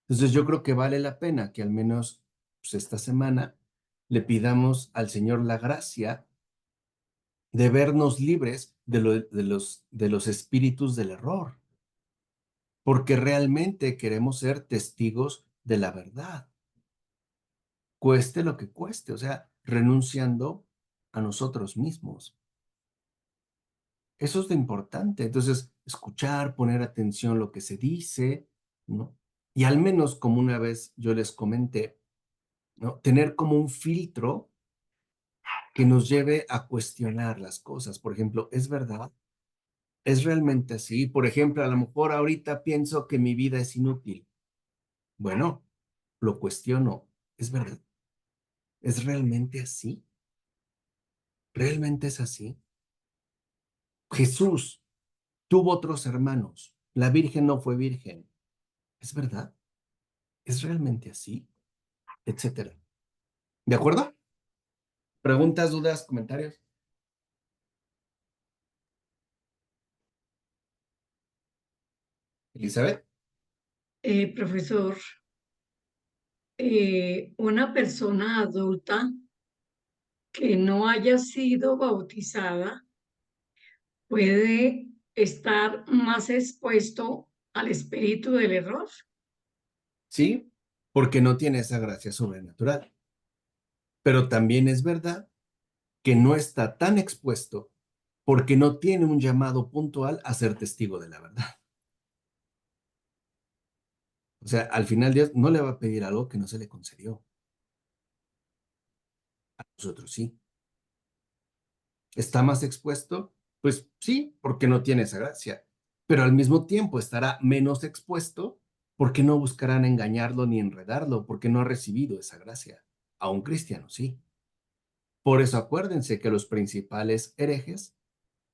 Speaker 1: Entonces yo creo que vale la pena que al menos pues, esta semana le pidamos al Señor la gracia de vernos libres de los espíritus del error, porque realmente queremos ser testigos de la verdad, cueste lo que cueste, o sea, renunciando a nosotros mismos. Eso es lo importante. Entonces, escuchar, poner atención a lo que se dice, ¿no? Y al menos, como una vez yo les comenté, ¿no? Tener como un filtro que nos lleve a cuestionar las cosas. Por ejemplo, ¿es verdad? ¿Es realmente así? Por ejemplo, a lo mejor ahorita pienso que mi vida es inútil. Bueno, lo cuestiono. ¿Es verdad? ¿Es realmente así? ¿Realmente es así? Jesús tuvo otros hermanos. La Virgen no fue virgen. ¿Es verdad? ¿Es realmente así? Etcétera. ¿De acuerdo? ¿Preguntas, dudas, comentarios? Elizabeth.
Speaker 2: Profesor, una persona adulta que no haya sido bautizada puede estar más expuesto al espíritu del error.
Speaker 1: Sí, porque no tiene esa gracia sobrenatural. Pero también es verdad que no está tan expuesto porque no tiene un llamado puntual a ser testigo de la verdad. O sea, al final Dios no le va a pedir algo que no se le concedió. A nosotros sí. ¿Está más expuesto? Pues sí, porque no tiene esa gracia. Pero al mismo tiempo estará menos expuesto porque no buscarán engañarlo ni enredarlo, porque no ha recibido esa gracia. A un cristiano sí. Por eso acuérdense que los principales herejes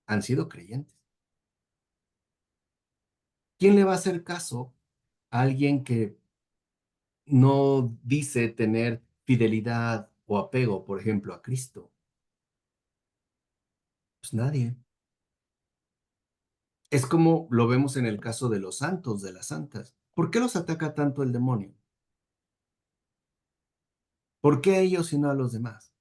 Speaker 1: han sido creyentes. ¿Quién le va a hacer caso a alguien que no dice tener fidelidad o apego, por ejemplo, a Cristo? Pues nadie. Es como lo vemos en el caso de los santos, de las santas. ¿Por qué los ataca tanto el demonio? ¿Por qué a ellos y no a los demás?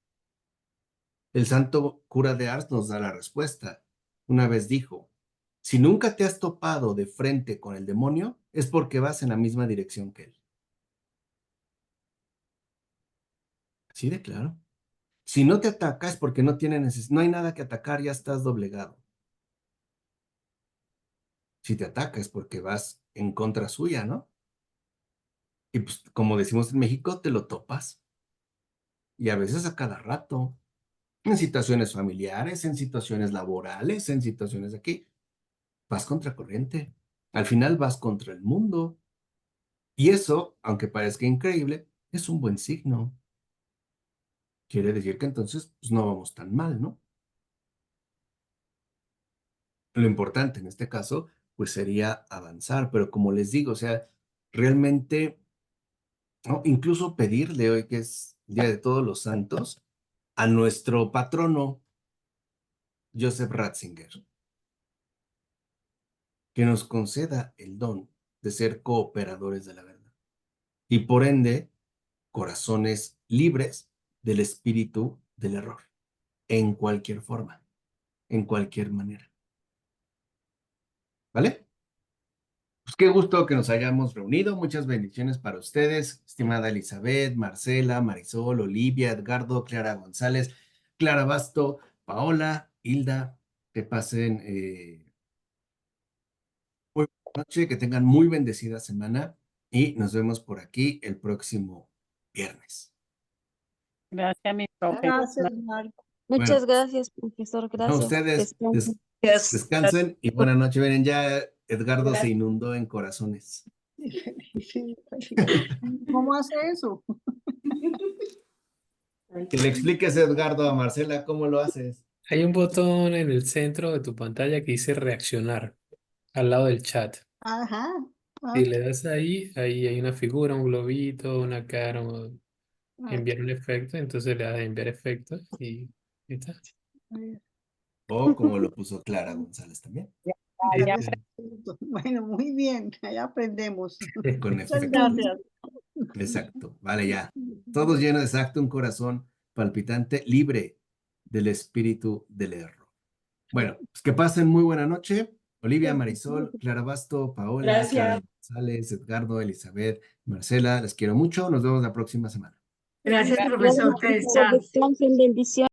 Speaker 1: El santo cura de Ars nos da la respuesta. Una vez dijo, si nunca te has topado de frente con el demonio, es porque vas en la misma dirección que él. Así de claro. Si no te ataca es porque no tiene no hay nada que atacar, ya estás doblegado. Si te ataca es porque vas en contra suya, ¿no? Y pues como decimos en México, te lo topas. Y a veces a cada rato, en situaciones familiares, en situaciones laborales, en situaciones de aquí, vas contra corriente. Al final vas contra el mundo. Y eso, aunque parezca increíble, es un buen signo. Quiere decir que entonces pues, no vamos tan mal, ¿no? Lo importante en este caso, pues sería avanzar, pero como les digo, o sea, realmente, ¿no? Incluso pedirle hoy que es Día de Todos los Santos, a nuestro patrono, Joseph Ratzinger, que nos conceda el don de ser cooperadores de la verdad y por ende, corazones libres del espíritu del error, en cualquier forma, en cualquier manera. ¿Vale? Pues qué gusto que nos hayamos reunido. Muchas bendiciones para ustedes, estimada Elizabeth, Marcela, Marisol, Olivia, Edgardo, Clara González, Clara Basto, Paola, Hilda. Que pasen muy buena noche, que tengan muy bendecida semana y nos vemos por aquí el próximo viernes.
Speaker 6: Gracias, mi profe.
Speaker 3: Gracias, Marco.
Speaker 1: Bueno,
Speaker 4: Muchas gracias, profesor.
Speaker 1: no,
Speaker 4: Gracias.
Speaker 1: ustedes
Speaker 4: Descansen.
Speaker 1: descansen y buena noche. Miren, ya Edgardo se
Speaker 3: Gracias.
Speaker 1: inundó en corazones.
Speaker 3: ¿Cómo hace eso?
Speaker 1: Que le expliques, Edgardo, a Marcela cómo lo haces.
Speaker 5: Hay un botón en el centro de tu pantalla que dice reaccionar, al lado del chat.
Speaker 3: Ajá.
Speaker 5: Si le das ahí hay una figura, un globito, una cara, enviar un efecto, entonces le das a enviar efecto y ahí está.
Speaker 1: O como lo puso Clara González también,
Speaker 6: Ya
Speaker 5: Este,
Speaker 7: Bueno, muy bien, ya aprendemos.
Speaker 1: con
Speaker 7: Muchas
Speaker 1: efectos.
Speaker 7: gracias.
Speaker 1: Exacto, vale, ya. Todos llenos, exacto, un corazón palpitante, libre del espíritu del error. Bueno, pues que pasen muy buena noche. Olivia, Marisol, Clara Basto, Paola,
Speaker 3: Gracias.
Speaker 1: Clara González, Edgardo, Elizabeth, Marcela, les quiero mucho. Nos vemos la próxima semana.
Speaker 2: Gracias, profesor. Que descanse.
Speaker 4: Descansen, bendiciones.